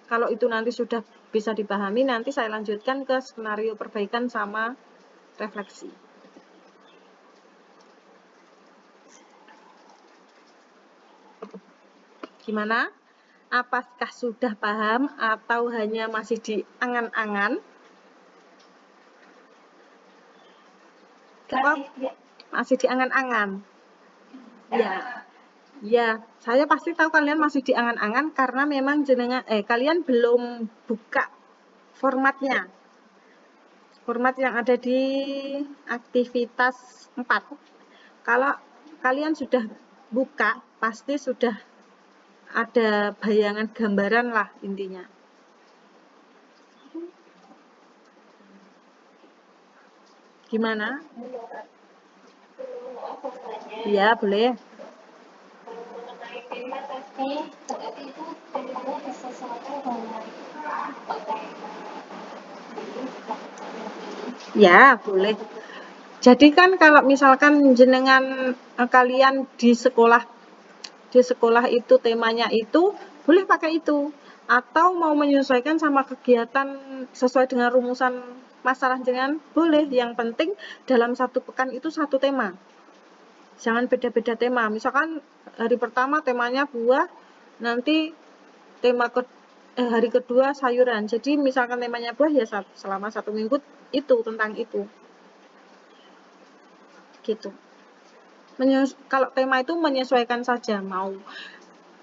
Kalau itu nanti sudah bisa dipahami, nanti saya lanjutkan ke skenario perbaikan sama refleksi. Gimana? Apakah sudah paham atau hanya masih di angan-angan? Masih di angan-angan. Ya. Ya, saya pasti tahu kalian masih di angan-angan karena memang kalian belum buka formatnya. Format yang ada di aktivitas 4. Kalau kalian sudah buka, pasti sudah ada bayangan gambaran lah intinya. Gimana? Ya, boleh. Ya, boleh. Jadi kan kalau misalkan jenengan kalian di sekolah itu temanya itu, boleh pakai itu. Atau mau menyesuaikan sama kegiatan sesuai dengan rumusan masalah jenengan, boleh. Yang penting dalam satu pekan itu satu tema. Jangan beda-beda tema. Misalkan hari pertama temanya buah, nanti hari kedua sayuran. Jadi misalkan temanya buah ya selama 1 minggu itu tentang itu. Gitu. Kalau tema itu menyesuaikan saja, mau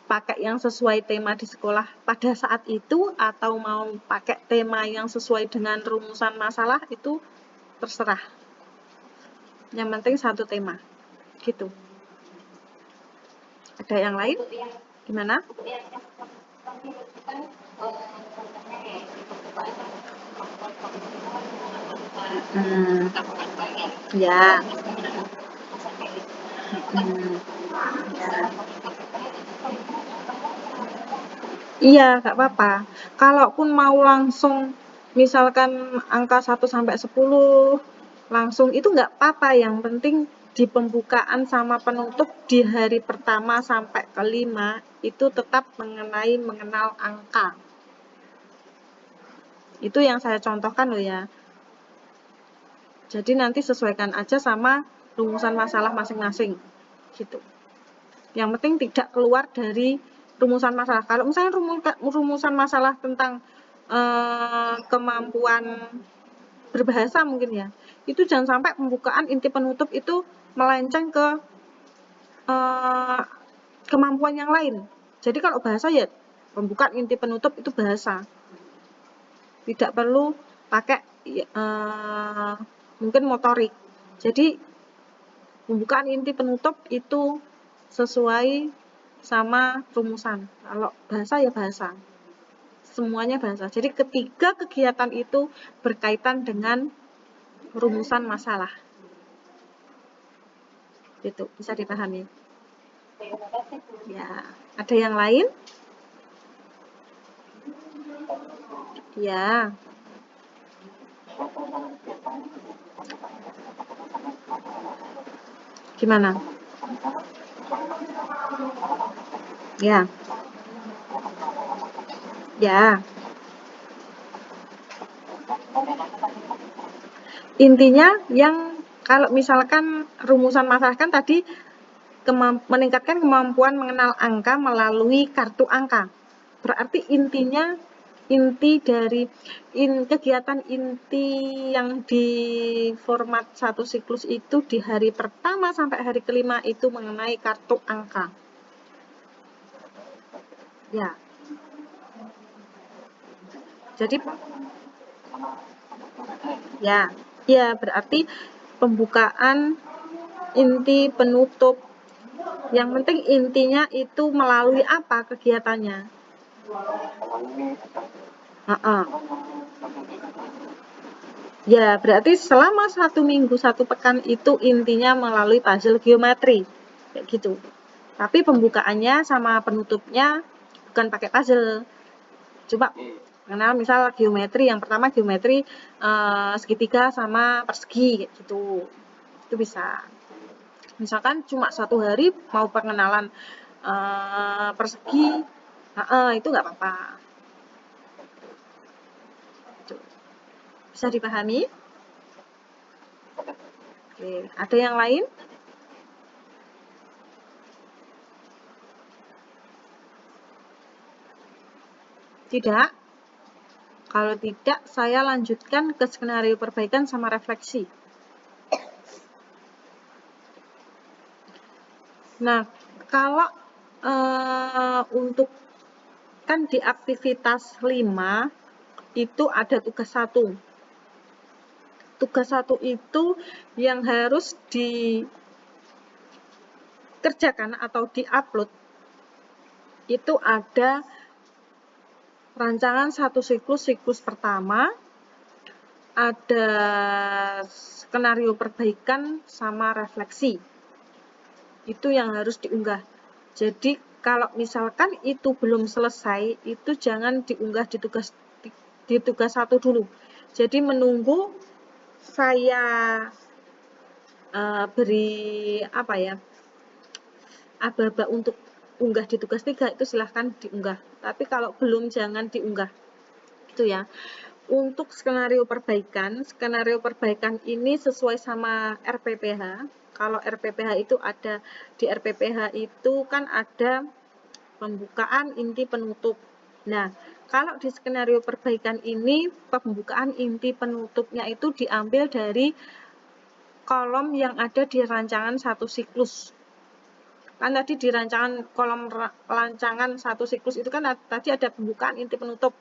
pakai yang sesuai tema di sekolah pada saat itu atau mau pakai tema yang sesuai dengan rumusan masalah itu terserah. Yang penting satu tema. Gitu. Ada yang lain? Gimana? Ya. Iya, nggak apa-apa. Kalaupun mau langsung, misalkan angka 1 sampai 10, langsung itu nggak apa-apa. Yang penting di pembukaan sama penutup di hari pertama sampai kelima itu tetap mengenal angka. Itu yang saya contohkan loh ya. Jadi nanti sesuaikan aja sama rumusan masalah masing-masing. Gitu. Yang penting tidak keluar dari rumusan masalah. Kalau misalnya rumusan masalah tentang kemampuan berbahasa mungkin ya, itu jangan sampai pembukaan inti penutup itu melenceng ke kemampuan yang lain. Jadi kalau bahasa ya pembukaan inti penutup itu bahasa. Tidak perlu pakai mungkin motorik. Jadi pembukaan inti penutup itu sesuai sama rumusan. Kalau bahasa ya bahasa. Semuanya bahasa. Jadi ketiga kegiatan itu berkaitan dengan rumusan masalah. Gitu, bisa dipahami. Ya, ada yang lain? Ya. Gimana? Ya. Ya. Intinya yang kalau misalkan rumusan masalah kan tadi meningkatkan kemampuan mengenal angka melalui kartu angka. Berarti intinya kegiatan inti yang di format satu siklus itu di hari pertama sampai hari kelima itu mengenai kartu angka. Ya. Jadi ya berarti pembukaan, inti, penutup. Yang penting intinya itu melalui apa kegiatannya? Ya, berarti selama 1 minggu, 1 pekan itu intinya melalui puzzle geometri. Kayak gitu. Tapi pembukaannya sama penutupnya bukan pakai puzzle. Coba mengenal misal geometri, yang pertama geometri segitiga sama persegi kayak gitu. Itu bisa. Misalkan cuma 1 hari mau pengenalan persegi, itu nggak apa-apa. Bisa dipahami? Oke, ada yang lain? Tidak? Kalau tidak, saya lanjutkan ke skenario perbaikan sama refleksi. Nah, kalau untuk kan di aktivitas 5 itu ada tugas 1. Tugas 1 itu yang harus dikerjakan atau diupload itu ada rancangan satu siklus pertama, ada skenario perbaikan sama refleksi. Itu yang harus diunggah. Jadi kalau misalkan itu belum selesai, itu jangan diunggah di tugas 1 dulu. Jadi menunggu saya beri aba-aba untuk unggah di tugas 3 itu silahkan diunggah. Tapi kalau belum jangan diunggah. Itu ya. Untuk skenario perbaikan ini sesuai sama RPPH. Kalau RPPH itu ada di RPPH itu kan ada pembukaan, inti, penutup. Nah, kalau di skenario perbaikan ini pembukaan, inti, penutupnya itu diambil dari kolom yang ada di rancangan satu siklus. Kan tadi di kolom rancangan satu siklus itu kan tadi ada pembukaan, inti, penutup.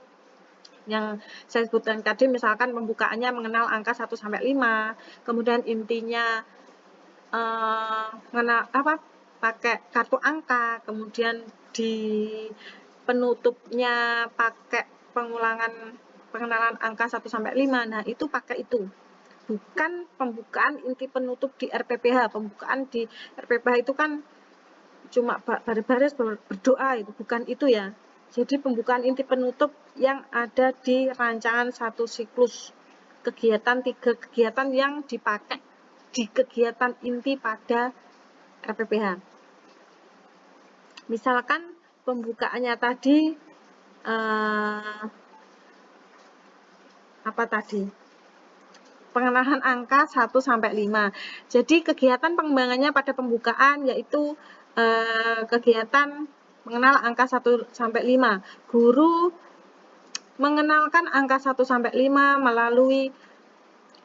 Yang saya sebutkan tadi misalkan pembukaannya mengenal angka 1 sampai 5, kemudian intinya pakai kartu angka, kemudian di penutupnya pakai pengenalan angka 1 sampai 5. Nah, itu pakai itu. Bukan pembukaan, inti, penutup di RPPH. Pembukaan di RPPH itu kan cuma baris-baris berdoa, itu bukan itu ya. Jadi pembukaan, inti, penutup yang ada di rancangan satu siklus. Kegiatan 3 kegiatan yang dipakai di kegiatan inti pada RPPH. Misalkan pembukaannya tadi pengenalan angka 1 sampai 5. Jadi kegiatan pengembangannya pada pembukaan yaitu kegiatan mengenal angka 1 sampai 5. Guru mengenalkan angka 1 sampai 5 melalui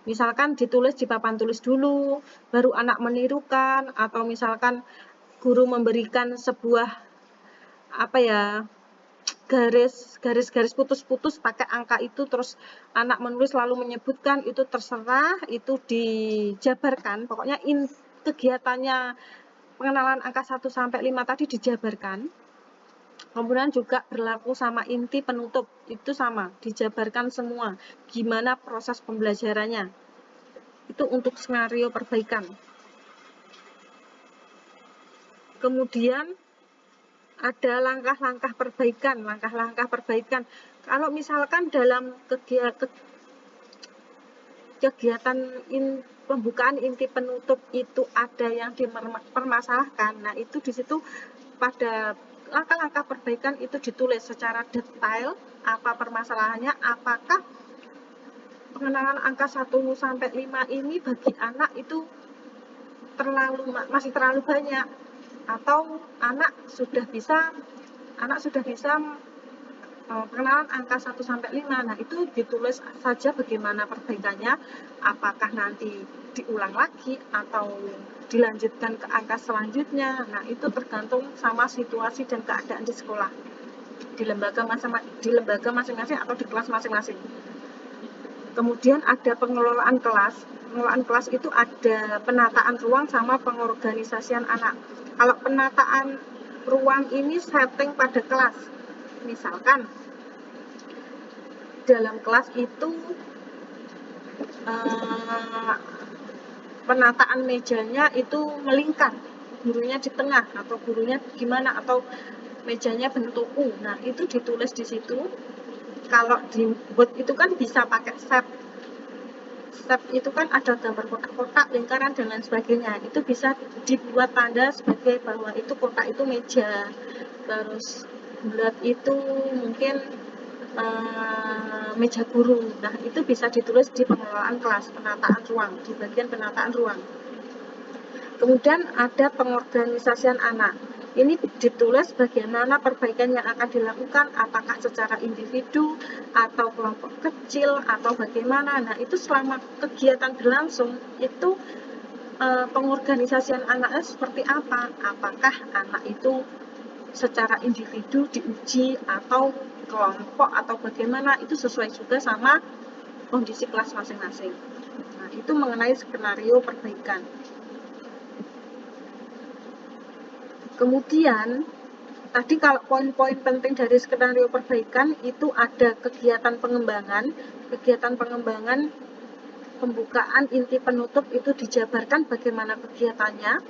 misalkan ditulis di papan tulis dulu, baru anak menirukan, atau misalkan guru memberikan sebuah garis putus-putus pakai angka itu, terus anak menulis lalu menyebutkan, itu terserah, itu dijabarkan. Pokoknya kegiatannya pengenalan angka 1 sampai 5 tadi dijabarkan. Kemudian juga berlaku sama inti, penutup, itu sama, dijabarkan semua. Gimana proses pembelajarannya. Itu untuk skenario perbaikan. Kemudian ada langkah-langkah perbaikan. Kalau misalkan dalam kegiatan pembukaan, inti, penutup itu ada yang dipermasalahkan, nah itu di situ pada langkah-langkah perbaikan itu ditulis secara detail apa permasalahannya, apakah pengenalan angka 1 sampai 5 ini bagi anak itu masih terlalu banyak, atau anak sudah bisa pengenalan angka 1 sampai 5. Nah, itu ditulis saja bagaimana perbaikannya, apakah nanti diulang lagi atau dilanjutkan ke angka selanjutnya. Nah, itu tergantung sama situasi dan keadaan di sekolah, di lembaga masing-masing atau di kelas masing-masing. Kemudian ada pengelolaan kelas. Pengelolaan kelas itu ada penataan ruang sama pengorganisasian anak. Kalau penataan ruang ini setting pada kelas. Misalkan dalam kelas itu penataan mejanya itu melingkar, gurunya di tengah atau gurunya gimana, atau mejanya bentuk U. Nah, itu ditulis di situ. Kalau di Word itu kan bisa pakai step itu kan ada gambar kotak-kotak, lingkaran dan lain sebagainya. Itu bisa dibuat tanda sebagai bahwa itu kotak itu meja, terus bulat itu mungkin meja guru. Nah, itu bisa ditulis di pengelolaan kelas, penataan ruang, di bagian penataan ruang. Kemudian ada pengorganisasian anak. Ini ditulis bagaimana perbaikan yang akan dilakukan, apakah secara individu atau kelompok kecil atau bagaimana. Nah, itu selama kegiatan berlangsung itu pengorganisasian anaknya seperti apa? Apakah anak itu secara individu diuji atau kelompok atau bagaimana, itu sesuai juga sama kondisi kelas masing-masing. Nah, itu mengenai skenario perbaikan. Kemudian tadi kalau poin-poin penting dari skenario perbaikan itu ada kegiatan pengembangan. Kegiatan pengembangan, pembukaan, inti, penutup itu dijabarkan bagaimana kegiatannya.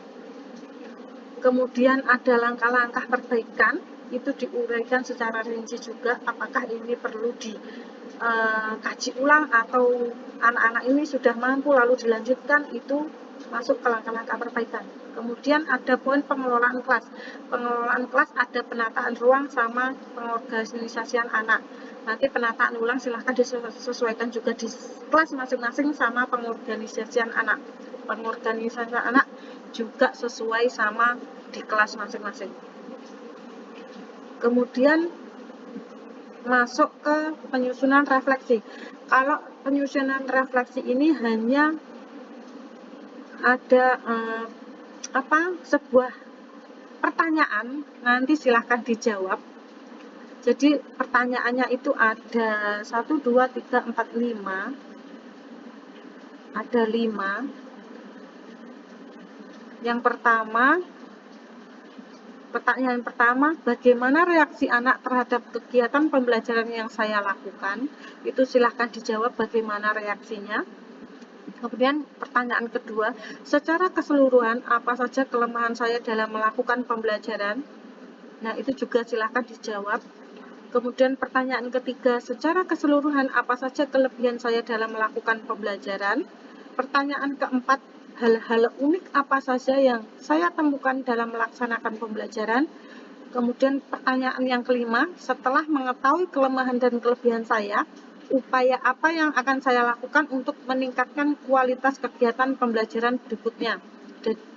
Kemudian ada langkah-langkah perbaikan, itu diuraikan secara rinci juga, apakah ini perlu dikaji ulang atau anak-anak ini sudah mampu lalu dilanjutkan, itu masuk ke langkah-langkah perbaikan. Kemudian ada poin pengelolaan kelas. Pengelolaan kelas ada penataan ruang sama pengorganisasian anak. Nanti penataan ulang silahkan disesuaikan juga di kelas masing-masing sama pengorganisasian anak. Pengorganisasian anak juga sesuai sama di kelas masing-masing. Kemudian masuk ke penyusunan refleksi. Kalau penyusunan refleksi ini hanya ada sebuah pertanyaan, nanti silahkan dijawab. Jadi pertanyaannya itu ada 1, 2, 3, 4, 5. Ada 5. Yang pertama, pertanyaan pertama, bagaimana reaksi anak terhadap kegiatan pembelajaran yang saya lakukan? Itu silahkan dijawab bagaimana reaksinya. Kemudian pertanyaan kedua, secara keseluruhan apa saja kelemahan saya dalam melakukan pembelajaran? Nah, itu juga silahkan dijawab. Kemudian pertanyaan ketiga, secara keseluruhan apa saja kelebihan saya dalam melakukan pembelajaran? Pertanyaan keempat, hal-hal unik apa saja yang saya temukan dalam melaksanakan pembelajaran? Kemudian pertanyaan yang kelima, setelah mengetahui kelemahan dan kelebihan saya, upaya apa yang akan saya lakukan untuk meningkatkan kualitas kegiatan pembelajaran berikutnya?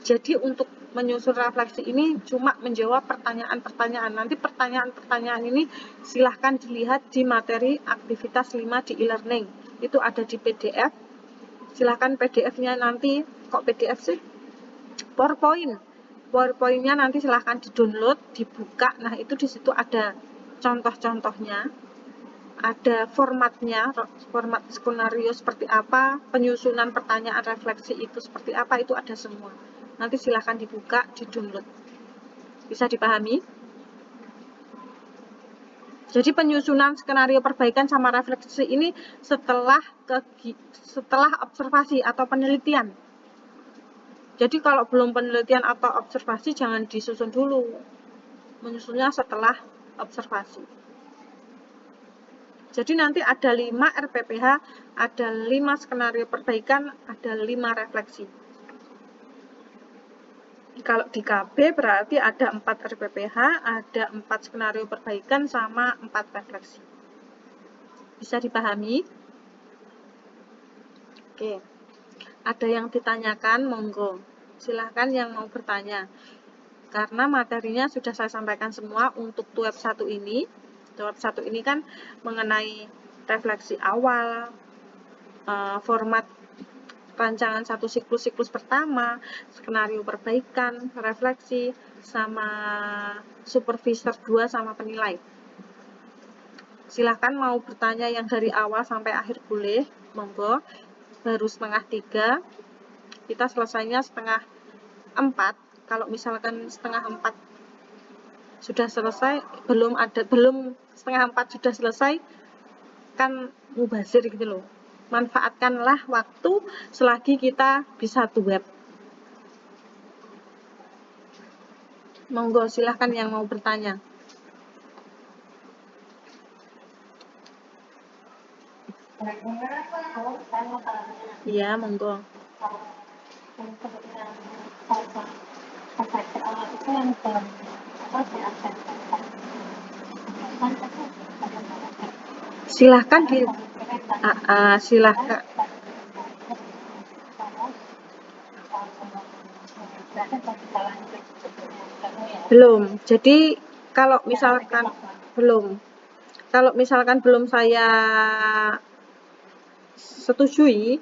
Jadi untuk menyusun refleksi ini cuma menjawab pertanyaan-pertanyaan. Nanti pertanyaan-pertanyaan ini silahkan dilihat di materi aktivitas 5 di e-learning. Itu ada di PDF. Silahkan PDF-nya nanti, kok PDF sih? PowerPoint-nya nanti silahkan di-download, dibuka. Nah, itu di situ ada contoh-contohnya. Ada formatnya, format skenario seperti apa, penyusunan pertanyaan refleksi itu seperti apa, itu ada semua. Nanti silahkan dibuka, di-download. Bisa dipahami? Jadi penyusunan skenario perbaikan sama refleksi ini setelah observasi atau penelitian. Jadi kalau belum penelitian atau observasi jangan disusun dulu. Menyusunnya setelah observasi. Jadi nanti ada 5 RPPH, ada 5 skenario perbaikan, ada 5 refleksi. Kalau di KB berarti ada 4 RPPH, ada 4 skenario perbaikan, sama 4 refleksi. Bisa dipahami? Oke. Ada yang ditanyakan, monggo. Silahkan yang mau bertanya. Karena materinya sudah saya sampaikan semua untuk TUEP 1 ini. TUEP 1 ini kan mengenai refleksi awal, format rancangan 1 siklus pertama, skenario perbaikan, refleksi, sama supervisor 2 sama penilai. Silahkan mau bertanya yang dari awal sampai akhir boleh, monggo. Baru 2:30, kita selesainya 3:30. Kalau misalkan 3:30 sudah selesai, belum 3:30 sudah selesai, kan mubazir gitu loh. Manfaatkanlah waktu selagi kita bisa TUEP. Monggo, silahkan yang mau bertanya. Iya, monggo. Silahkan silahkan. Belum. Jadi kalau misalkan belum saya setujui,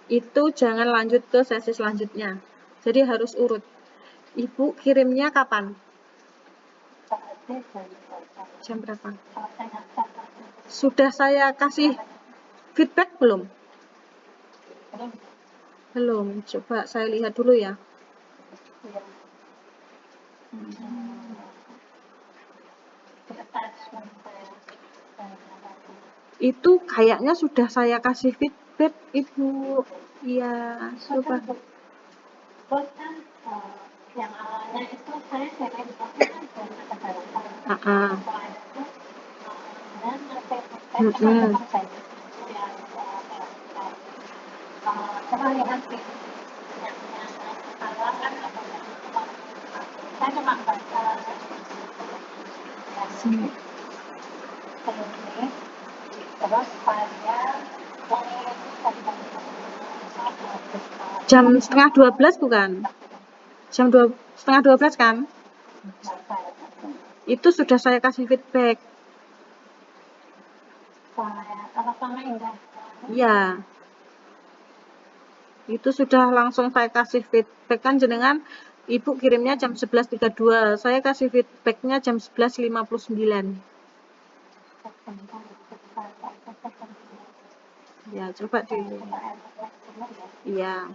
itu jangan lanjut ke sesi selanjutnya. Jadi harus urut. Ibu kirimnya kapan? Jam berapa? Sudah saya kasih feedback belum? Belum. Coba saya lihat dulu ya. Itu kayaknya sudah saya kasih feedback, Ibu. Iya, coba. Yang awalnya itu saya kirim saya cuma baca terus saya Jam 11:30 bukan? Jam 11:30 kan? Itu sudah saya kasih feedback. Iya. Itu sudah langsung saya kasih feedback kan jenengan Ibu kirimnya jam 11:32. Saya kasih feedbacknya jam 11:59. Ya, coba di. Iya.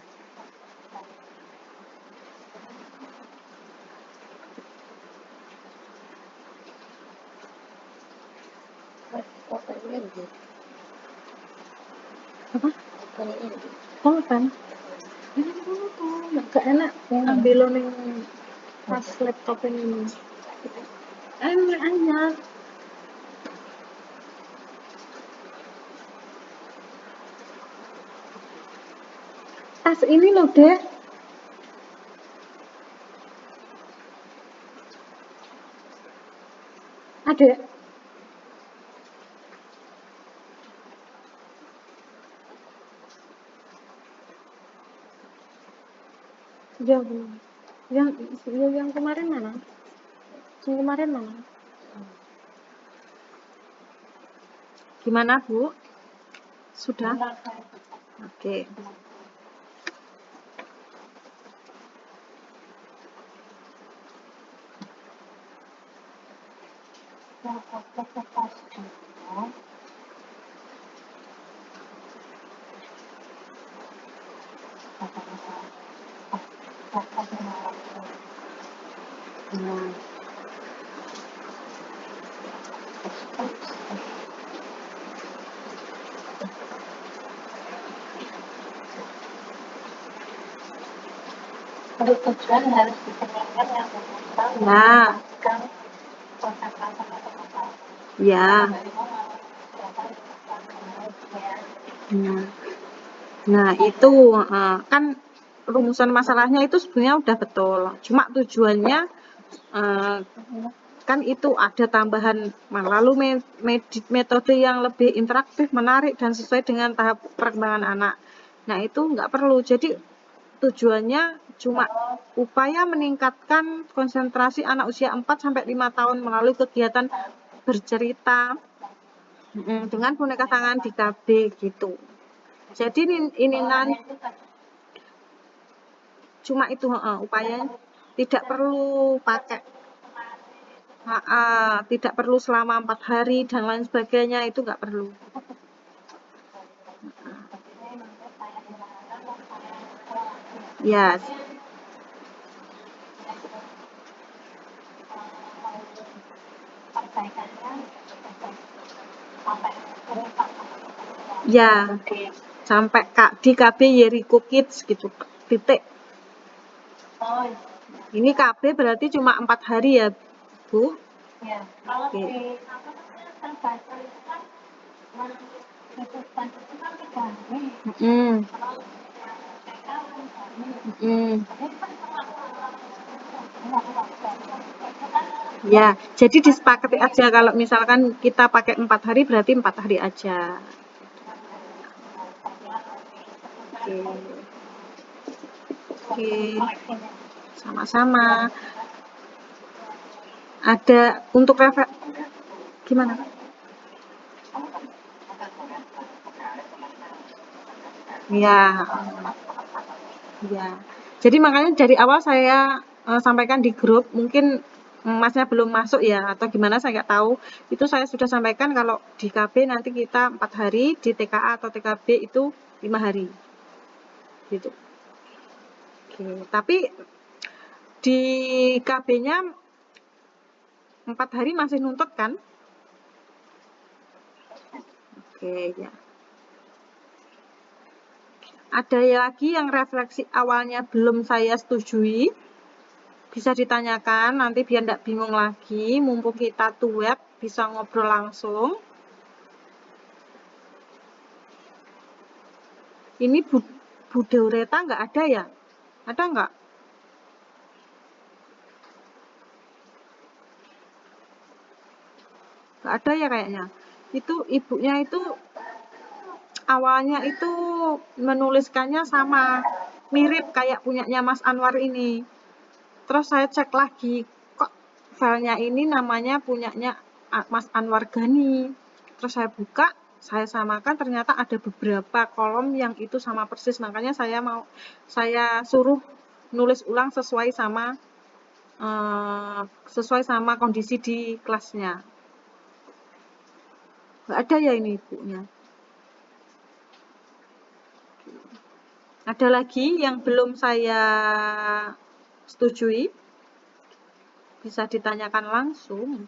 Apa? Oh, kan? Gak enak ambil ning pas laptop ini. Enak aja. Tas ini loh, Dek. Adek. Ya, belum. Yang kemarin mana? Yang kemarin mana? Gimana, Bu? Sudah? Oke. Nah. Tujuan harus dikenakan yang bersangkutan. Ya. Ya. Nah, itu kan rumusan masalahnya itu sebenarnya udah betul. Cuma tujuannya kan itu ada tambahan lalu metode yang lebih interaktif, menarik dan sesuai dengan tahap perkembangan anak. Nah, itu nggak perlu. Jadi tujuannya cuma upaya meningkatkan konsentrasi anak usia 4-5 tahun melalui kegiatan bercerita dengan boneka tangan di KB gitu. Jadi ini cuma itu upaya tidak perlu pakai tidak perlu selama 4 hari dan lain sebagainya, itu nggak perlu. Ya. Ya, sampai di KB Yeriko Kids gitu, titik. Ini KB berarti cuma 4 hari ya, Bu? Ya, kalau di terbaca itu kan itu kan 3 hari. Ya, jadi disepakati aja kalau misalkan kita pakai 4 hari berarti 4 hari aja. Oke. Oke, sama-sama. Ada untuk gimana? Ya, ya. Jadi makanya dari awal saya sampaikan di grup, mungkin masnya belum masuk ya atau gimana saya nggak tahu. Itu saya sudah sampaikan kalau di KB nanti kita 4 hari, di TKA atau TKB itu 5 hari. Gitu. Oke, tapi di KB-nya 4 hari masih nuntut kan? Oke, ya. Ada lagi yang refleksi awalnya belum saya setujui, bisa ditanyakan nanti biar tidak bingung lagi, mumpung kita web bisa ngobrol langsung. Ini Bu Deureta nggak ada ya? Ada nggak? Nggak ada ya kayaknya. Itu ibunya itu awalnya itu menuliskannya sama, mirip kayak punyanya Mas Anwar ini. Terus saya cek lagi, kok filenya ini namanya punyanya Mas Anwar Gani. Terus saya buka, saya samakan, ternyata ada beberapa kolom yang itu sama persis. Makanya saya suruh nulis ulang sesuai sama kondisi di kelasnya. Nggak ada ya ini ibunya. Ada lagi yang belum saya setujui, bisa ditanyakan langsung.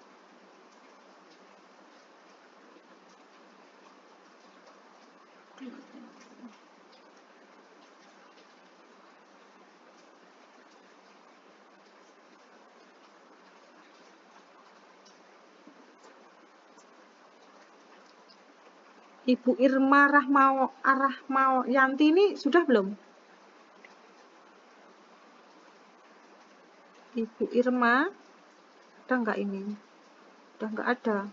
Ibu Irma Rahmayanti ini sudah belum? Ibu Irma, ada nggak ini? Udah nggak ada.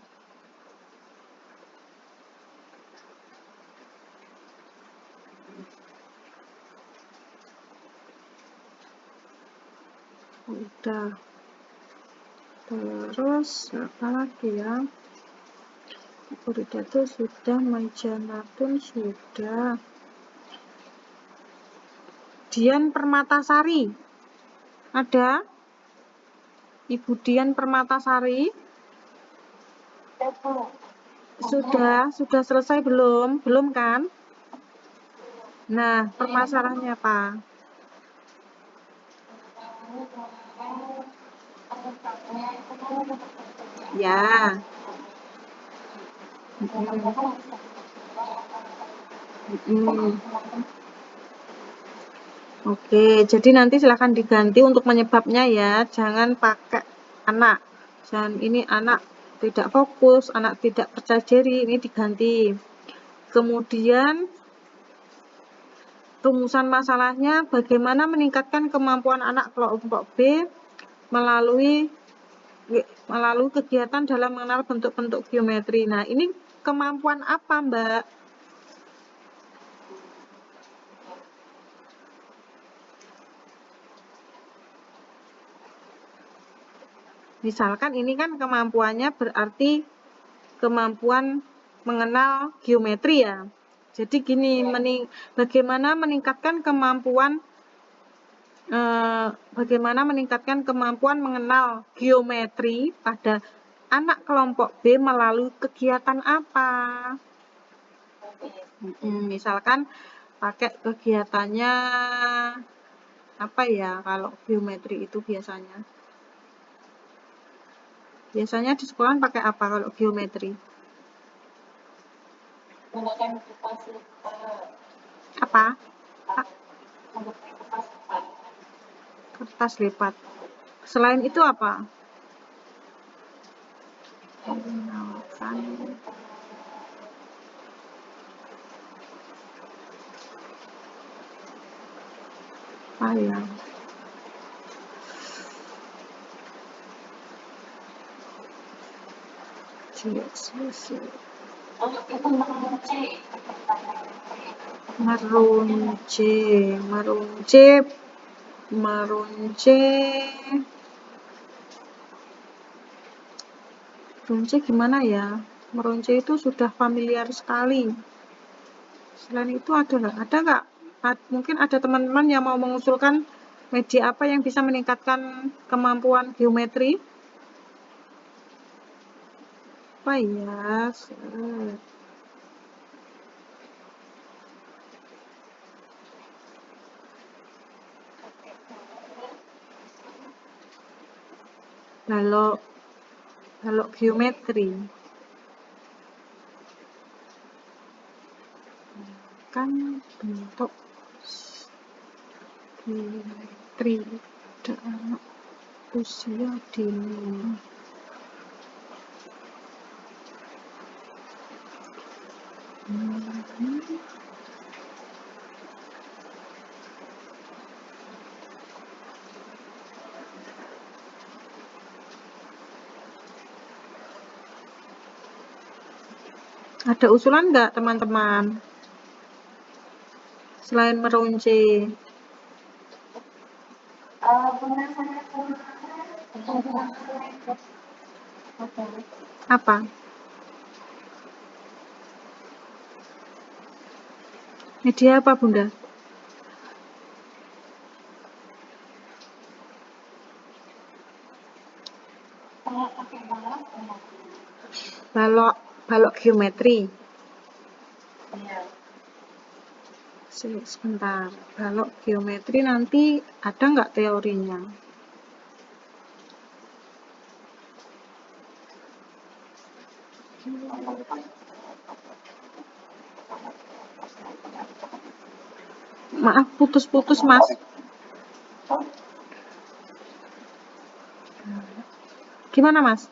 Udah. Terus apa lagi ya? Puridato sudah, Maijanatun sudah. Dian Permatasari. Ada? Ibu Dian Permatasari? Sudah selesai belum? Belum kan? Nah, permasalahannya apa? Ya. Oke, jadi nanti silahkan diganti untuk penyebabnya ya, jangan pakai anak. Jangan ini anak tidak fokus, anak tidak percaya diri, ini diganti. Kemudian rumusan masalahnya bagaimana meningkatkan kemampuan anak kelompok B melalui kegiatan dalam mengenal bentuk-bentuk geometri. Nah, ini kemampuan apa, Mbak? Misalkan ini kan kemampuannya berarti kemampuan mengenal geometri ya. Jadi gini, bagaimana meningkatkan kemampuan mengenal geometri pada anak kelompok B melalui kegiatan apa? Misalkan pakai kegiatannya apa ya kalau geometri itu biasanya? Biasanya di sekolah pakai apa kalau geometri? Menggunakan kertas lipat. Apa? Kertas lipat. Selain itu apa? Ya. Merunce, gimana ya? Merunce itu sudah familiar sekali. Selain itu ada nggak? Mungkin ada teman-teman yang mau mengusulkan media apa yang bisa meningkatkan kemampuan geometri? Apa ya? Balok geometri. Kan bentuk geometri pada anak usia dini. Ada usulan nggak teman-teman? Selain merunci. Apa? Media apa, Bunda? Balok geometri. Sebentar. Balok geometri nanti ada nggak teorinya? Maaf, putus-putus, Mas. Gimana, Mas?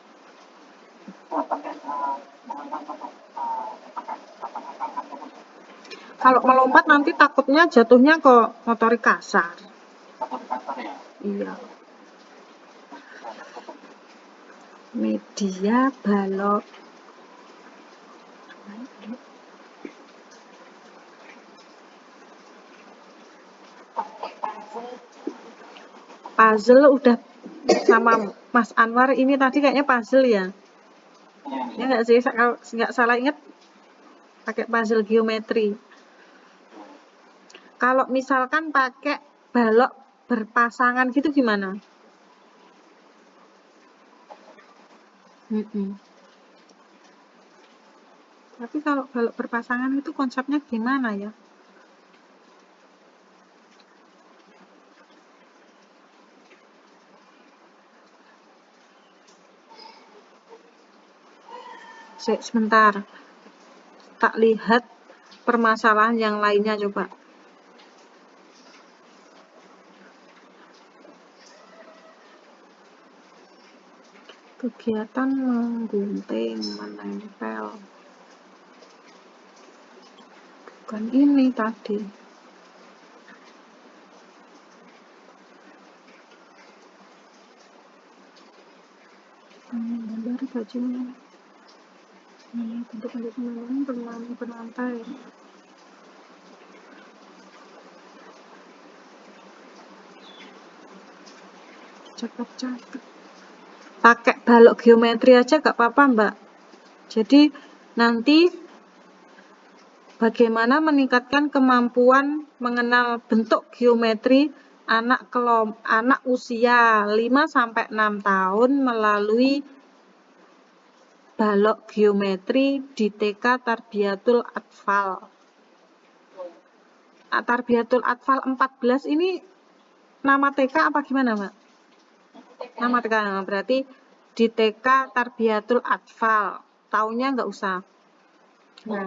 Kalau melompat nanti takutnya jatuhnya ke motorik kasar. Iya. Media balok. Puzzle udah sama Mas Anwar ini tadi kayaknya puzzle ya. Ya nggak sih, kalau nggak salah ingat pakai puzzle geometri. Kalau misalkan pakai balok berpasangan gitu gimana? Tapi kalau balok berpasangan itu konsepnya gimana ya? Sebentar, tak lihat permasalahan yang lainnya coba. Kegiatan menggunting, menempel. Bukan ini tadi. Gambar bajunya. Bentuk-bentuk berlantai. Cakep-cakep. Pakai balok geometri aja gak apa-apa, Mbak. Jadi nanti bagaimana meningkatkan kemampuan mengenal bentuk geometri anak usia 5-6 tahun melalui balok geometri di TK Tarbiyatul Atfal. Tarbiyatul Atfal 14 ini nama TK apa gimana, Mbak? Nama TK, berarti di TK Tarbiyatul Atfal. Tahunnya nggak usah. Nah,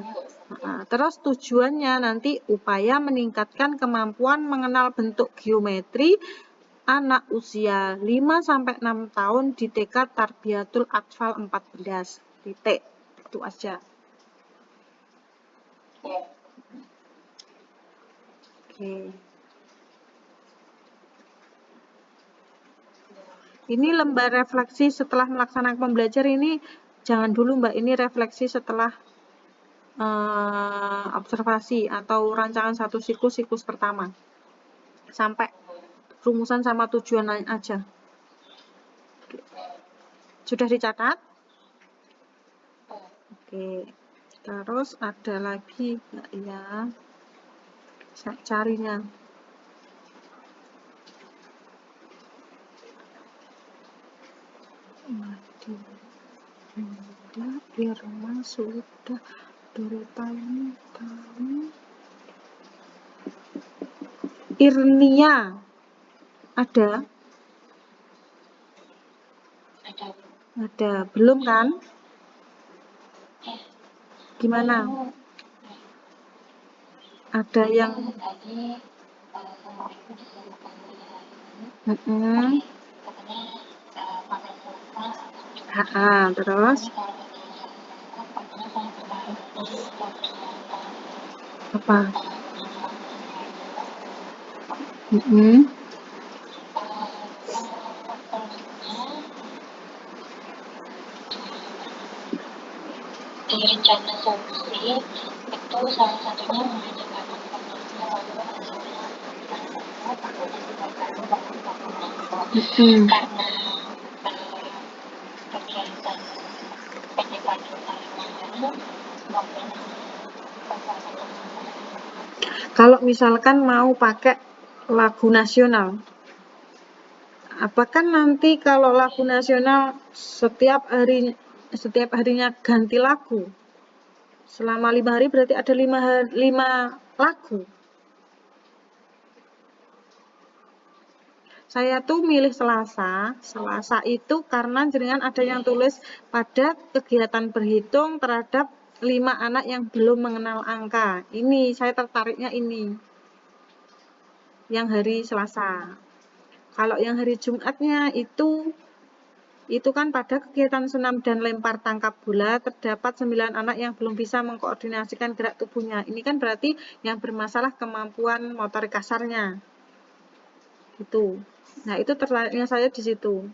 terus tujuannya nanti upaya meningkatkan kemampuan mengenal bentuk geometri anak usia 5-6 tahun di TK Tarbiyatul Atfal 14. Titik. Itu aja. Oke. Ini lembar refleksi setelah melaksanakan pembelajaran ini Jangan dulu Mbak, ini refleksi setelah observasi atau rancangan satu siklus pertama. Sampai rumusan sama tujuan aja. Sudah dicatat? Oke. Terus ada lagi Mbak ya. Saya carinya. Irma sudah dari tahun Irnia ada? Ada. Belum kan? Gimana? Ada yang terus apa? Di rencana solusi itu salah satunya mengajarkan karena kegiatan penyebab utama kalau misalkan mau pakai lagu nasional, apakah nanti kalau lagu nasional setiap harinya ganti lagu? Selama 5 hari berarti ada 5 lagu. Saya tuh milih Selasa. Selasa itu karena jenengan ada yang tulis pada kegiatan berhitung terhadap 5 anak yang belum mengenal angka. Ini, saya tertariknya ini. Yang hari Selasa. Kalau yang hari Jumatnya itu kan pada kegiatan senam dan lempar tangkap bola terdapat 9 anak yang belum bisa mengkoordinasikan gerak tubuhnya. Ini kan berarti yang bermasalah kemampuan motorik kasarnya. Gitu. Nah, itu tertariknya saya di situ.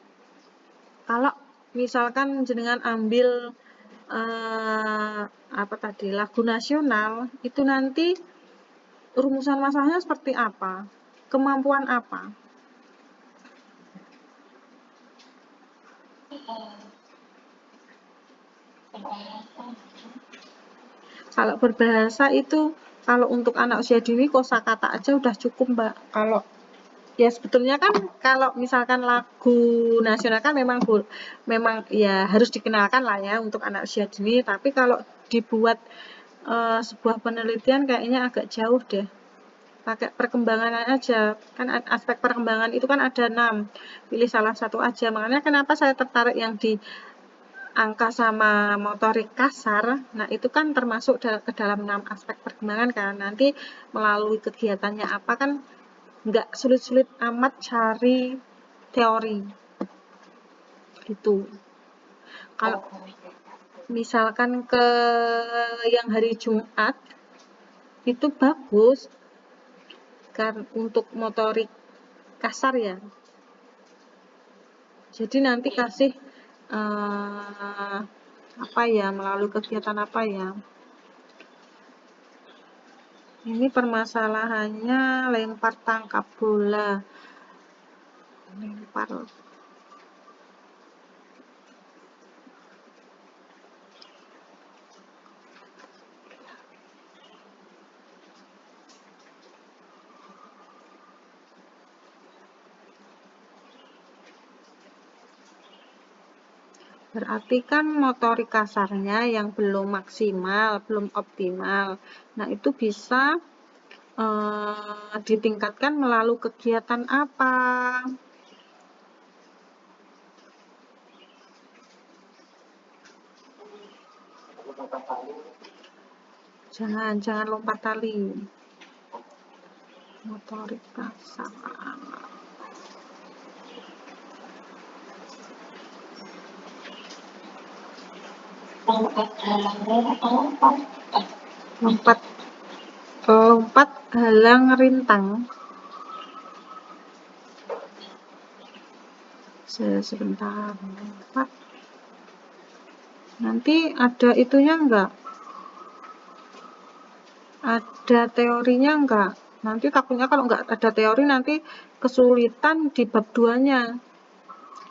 Kalau misalkan jenengan ambil lagu nasional, itu nanti rumusan masalahnya seperti apa? Kemampuan apa? Kalau berbahasa itu, kalau untuk anak usia dini kosakata aja udah cukup Mbak. Kalau ya sebetulnya kan kalau misalkan lagu nasional kan memang ya harus dikenalkan lah ya untuk anak usia dini. Tapi kalau dibuat sebuah penelitian kayaknya agak jauh deh. Pakai perkembangan aja. Kan aspek perkembangan itu kan ada 6. Pilih salah satu aja. Makanya kenapa saya tertarik yang di angka sama motorik kasar, nah itu kan termasuk ke dalam 6 aspek perkembangan kan. Nanti melalui kegiatannya apa kan nggak sulit-sulit amat cari teori. Gitu. Kalau misalkan ke yang hari Jumat, itu bagus kan untuk motorik kasar ya. Jadi nanti kasih melalui kegiatan apa ya? Ini permasalahannya lempar tangkap bola. Lempar. Berarti kan motorik kasarnya yang belum maksimal, belum optimal. Nah, itu bisa ditingkatkan melalui kegiatan apa? Jangan lompat tali. Motorik kasar. Lompat halang rintang. Sebentar, lompat Nanti ada itunya enggak? Ada teorinya enggak? Nanti takutnya kalau enggak ada teori nanti kesulitan di bab 2-nya.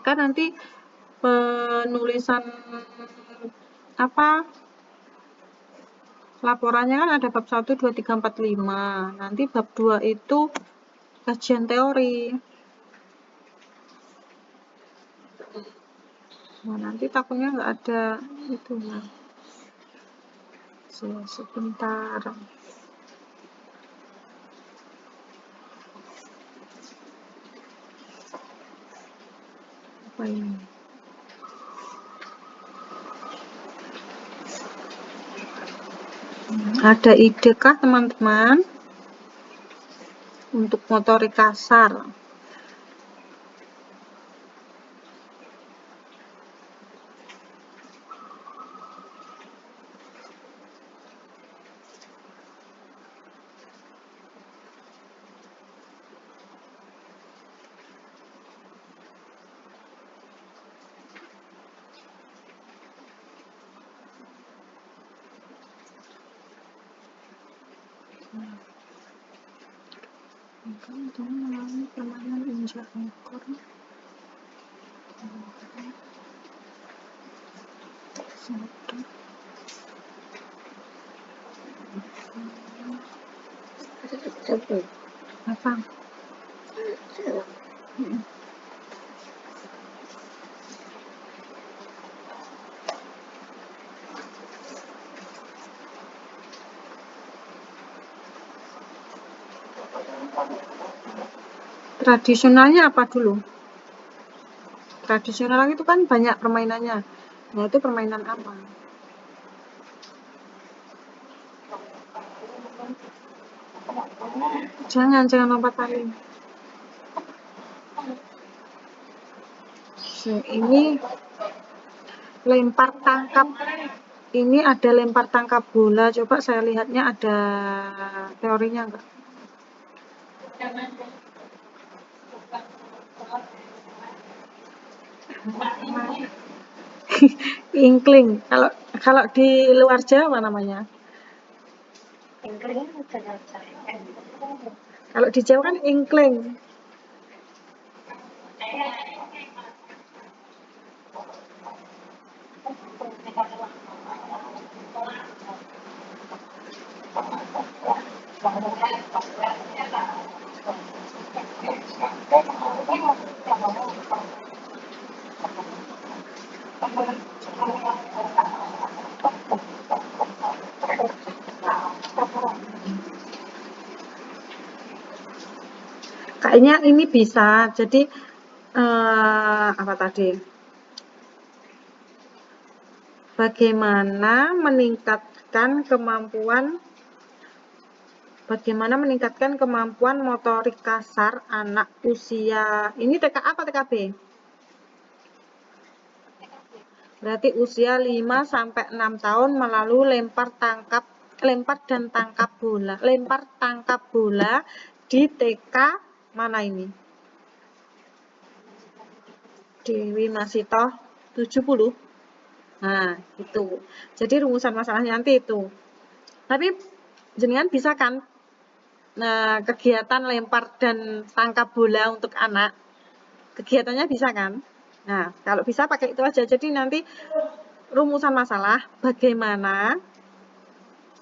Kan nanti penulisan laporannya kan ada bab 1, 2, 3, 4, 5. Nanti bab 2 itu kajian teori. Nah, nanti takutnya nggak ada itunya. Sebentar. Apa ini? Ada ide kah teman-teman untuk motorik kasar? Untuk melalui permainan injak ekor. Apa? Tradisionalnya apa dulu? Tradisional itu kan banyak permainannya. Nah, itu permainan apa? Jangan lompat tali. Ini lempar tangkap. Ini ada lempar tangkap bola. Coba saya lihatnya ada teorinya enggak? Inkling. Kalau di luar Jawa namanya. Kalau di Jawa kan inkling. Kayaknya ini bisa. Jadi apa tadi? Bagaimana meningkatkan kemampuan motorik kasar anak usia ini TK apa TKB? Berarti usia 5 sampai 6 tahun melalui lempar dan tangkap bola. Lempar tangkap bola di TK mana ini? Dewi Masitoh 70. Nah, itu. Jadi rumusan masalahnya nanti itu. Tapi jenengan bisa kan kegiatan lempar dan tangkap bola untuk anak? Kegiatannya bisa kan? Nah, kalau bisa pakai itu aja. Jadi nanti rumusan masalah bagaimana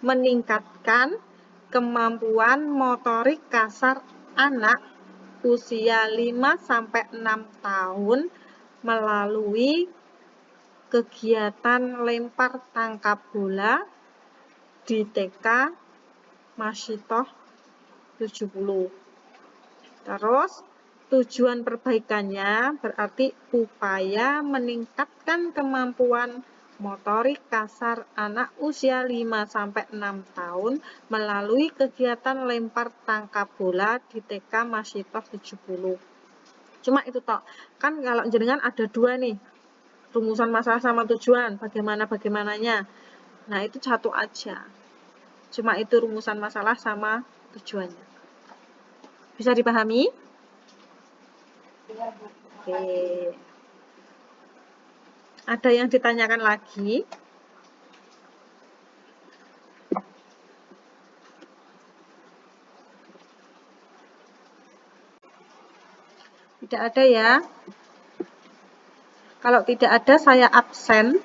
meningkatkan kemampuan motorik kasar anak usia 5 sampai 6 tahun melalui kegiatan lempar tangkap bola di TK Masitoh 70. Terus tujuan perbaikannya berarti upaya meningkatkan kemampuan motorik kasar anak usia 5 sampai 6 tahun melalui kegiatan lempar tangkap bola di TK Masitoh 70. Cuma itu toh. Kan kalau jenengan ada dua nih. Rumusan masalah sama tujuan, bagaimananya. Nah, itu satu aja. Cuma itu rumusan masalah sama tujuannya. Bisa dipahami? Oke. Ada yang ditanyakan lagi? Tidak ada ya? Kalau tidak ada, saya absen.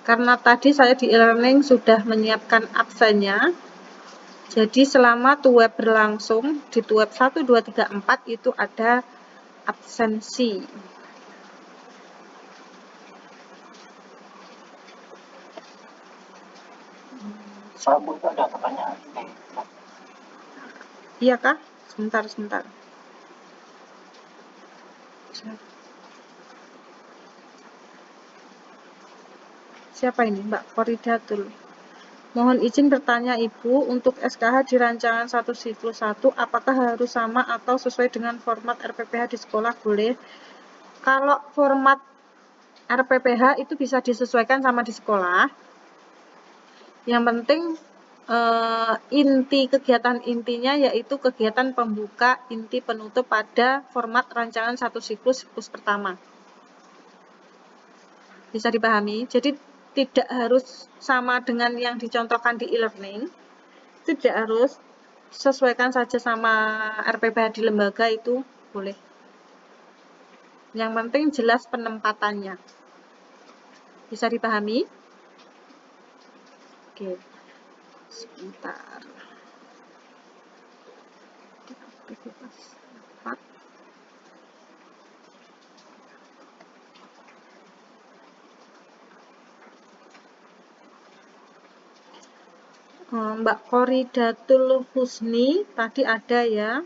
Karena tadi saya di e-learning sudah menyiapkan absennya. Jadi selama TUWEB berlangsung, di TUWEB 1, 2, 3, 4 itu ada absensi. Sabu itu ada pertanyaan. Iya kah? Sebentar. Siapa ini? Mbak Koridatul. Mohon izin bertanya Ibu, untuk SKH di rancangan 1 siklus 1, apakah harus sama atau sesuai dengan format RPPH di sekolah? Boleh. Kalau format RPPH itu bisa disesuaikan sama di sekolah. Yang penting inti kegiatan intinya yaitu kegiatan pembuka, inti penutup pada format rancangan 1 siklus pertama. Bisa dipahami? Jadi tidak harus sama dengan yang dicontohkan di e-learning. Tidak harus, sesuaikan saja sama RPPH di lembaga itu boleh. Yang penting jelas penempatannya. Bisa dipahami? Oke. Sebentar. Aktivitas 4. Mbak Koridatul Husni tadi ada ya.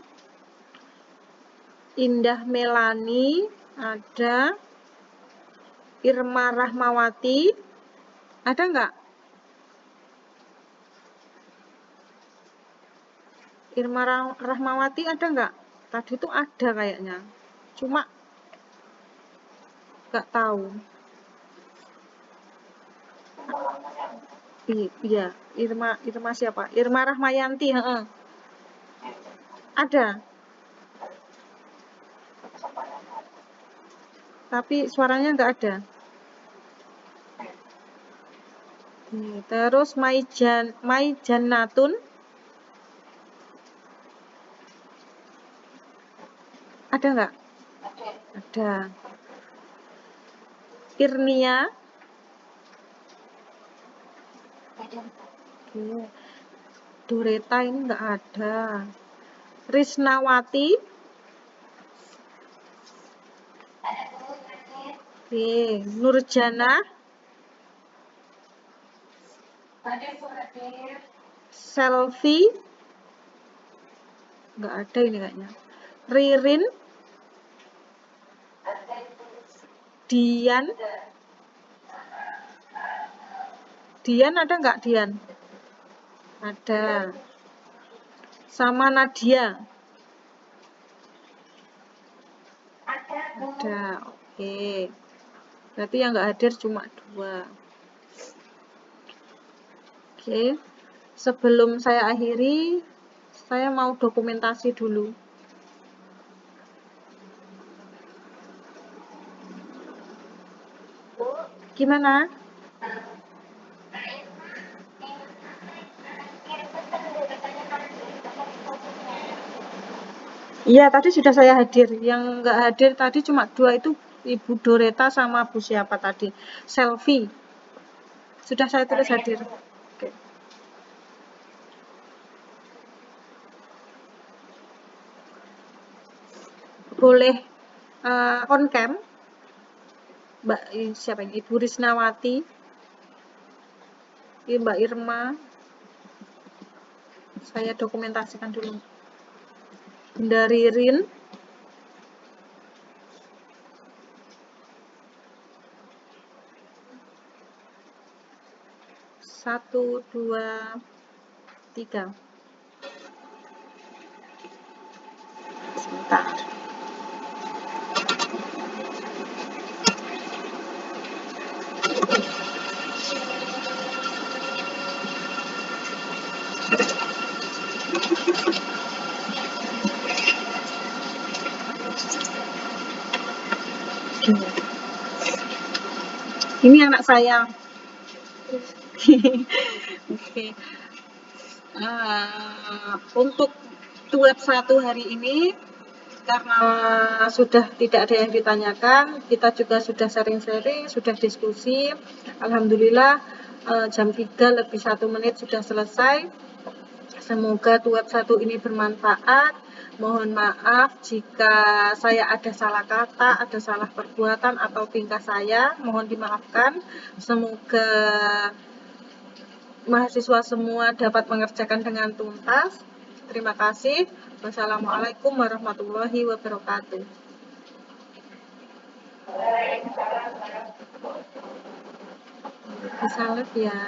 Indah Melani ada. Irma Rahmawati ada nggak? Irma Rahmawati ada nggak? Tadi itu ada kayaknya. Cuma nggak tahu. Iya, Irma siapa? Irma Rahmayanti, heeh. Ada. Tapi suaranya nggak ada. Terus Mai Jannatun. Ada nggak? Ada. Irnia. Doreta ini nggak ada. Risnawati. Nurjana. Selfie. Nggak ada ini kayaknya. Ririn. Dian. Dian ada nggak Dian? Ada. Sama Nadia. Ada. Oke. Berarti yang nggak hadir cuma 2. Oke. Sebelum saya akhiri, saya mau dokumentasi dulu. Gimana? Iya, tadi sudah saya hadir. Yang nggak hadir tadi cuma 2 itu Ibu Doreta sama Bu siapa tadi? Selfie. Sudah saya tulis hadir. Oke. Boleh on cam. Mbak siapa ini? Ibu Risnawati. Ini Mbak Irma. Saya dokumentasikan dulu. Bunda Ririn. Satu, 2, 3. Sebentar. Ini anak saya. Oke. Untuk web 1 hari ini, karena sudah tidak ada yang ditanyakan, kita juga sudah sharing-sharing, sudah diskusi. Alhamdulillah jam 3 lebih 1 menit sudah selesai. Semoga web 1 ini bermanfaat. Mohon maaf jika saya ada salah kata, ada salah perbuatan atau tingkah saya, mohon dimaafkan. Semoga mahasiswa semua dapat mengerjakan dengan tuntas. Terima kasih. Wassalamualaikum warahmatullahi wabarakatuh. Bisa live ya.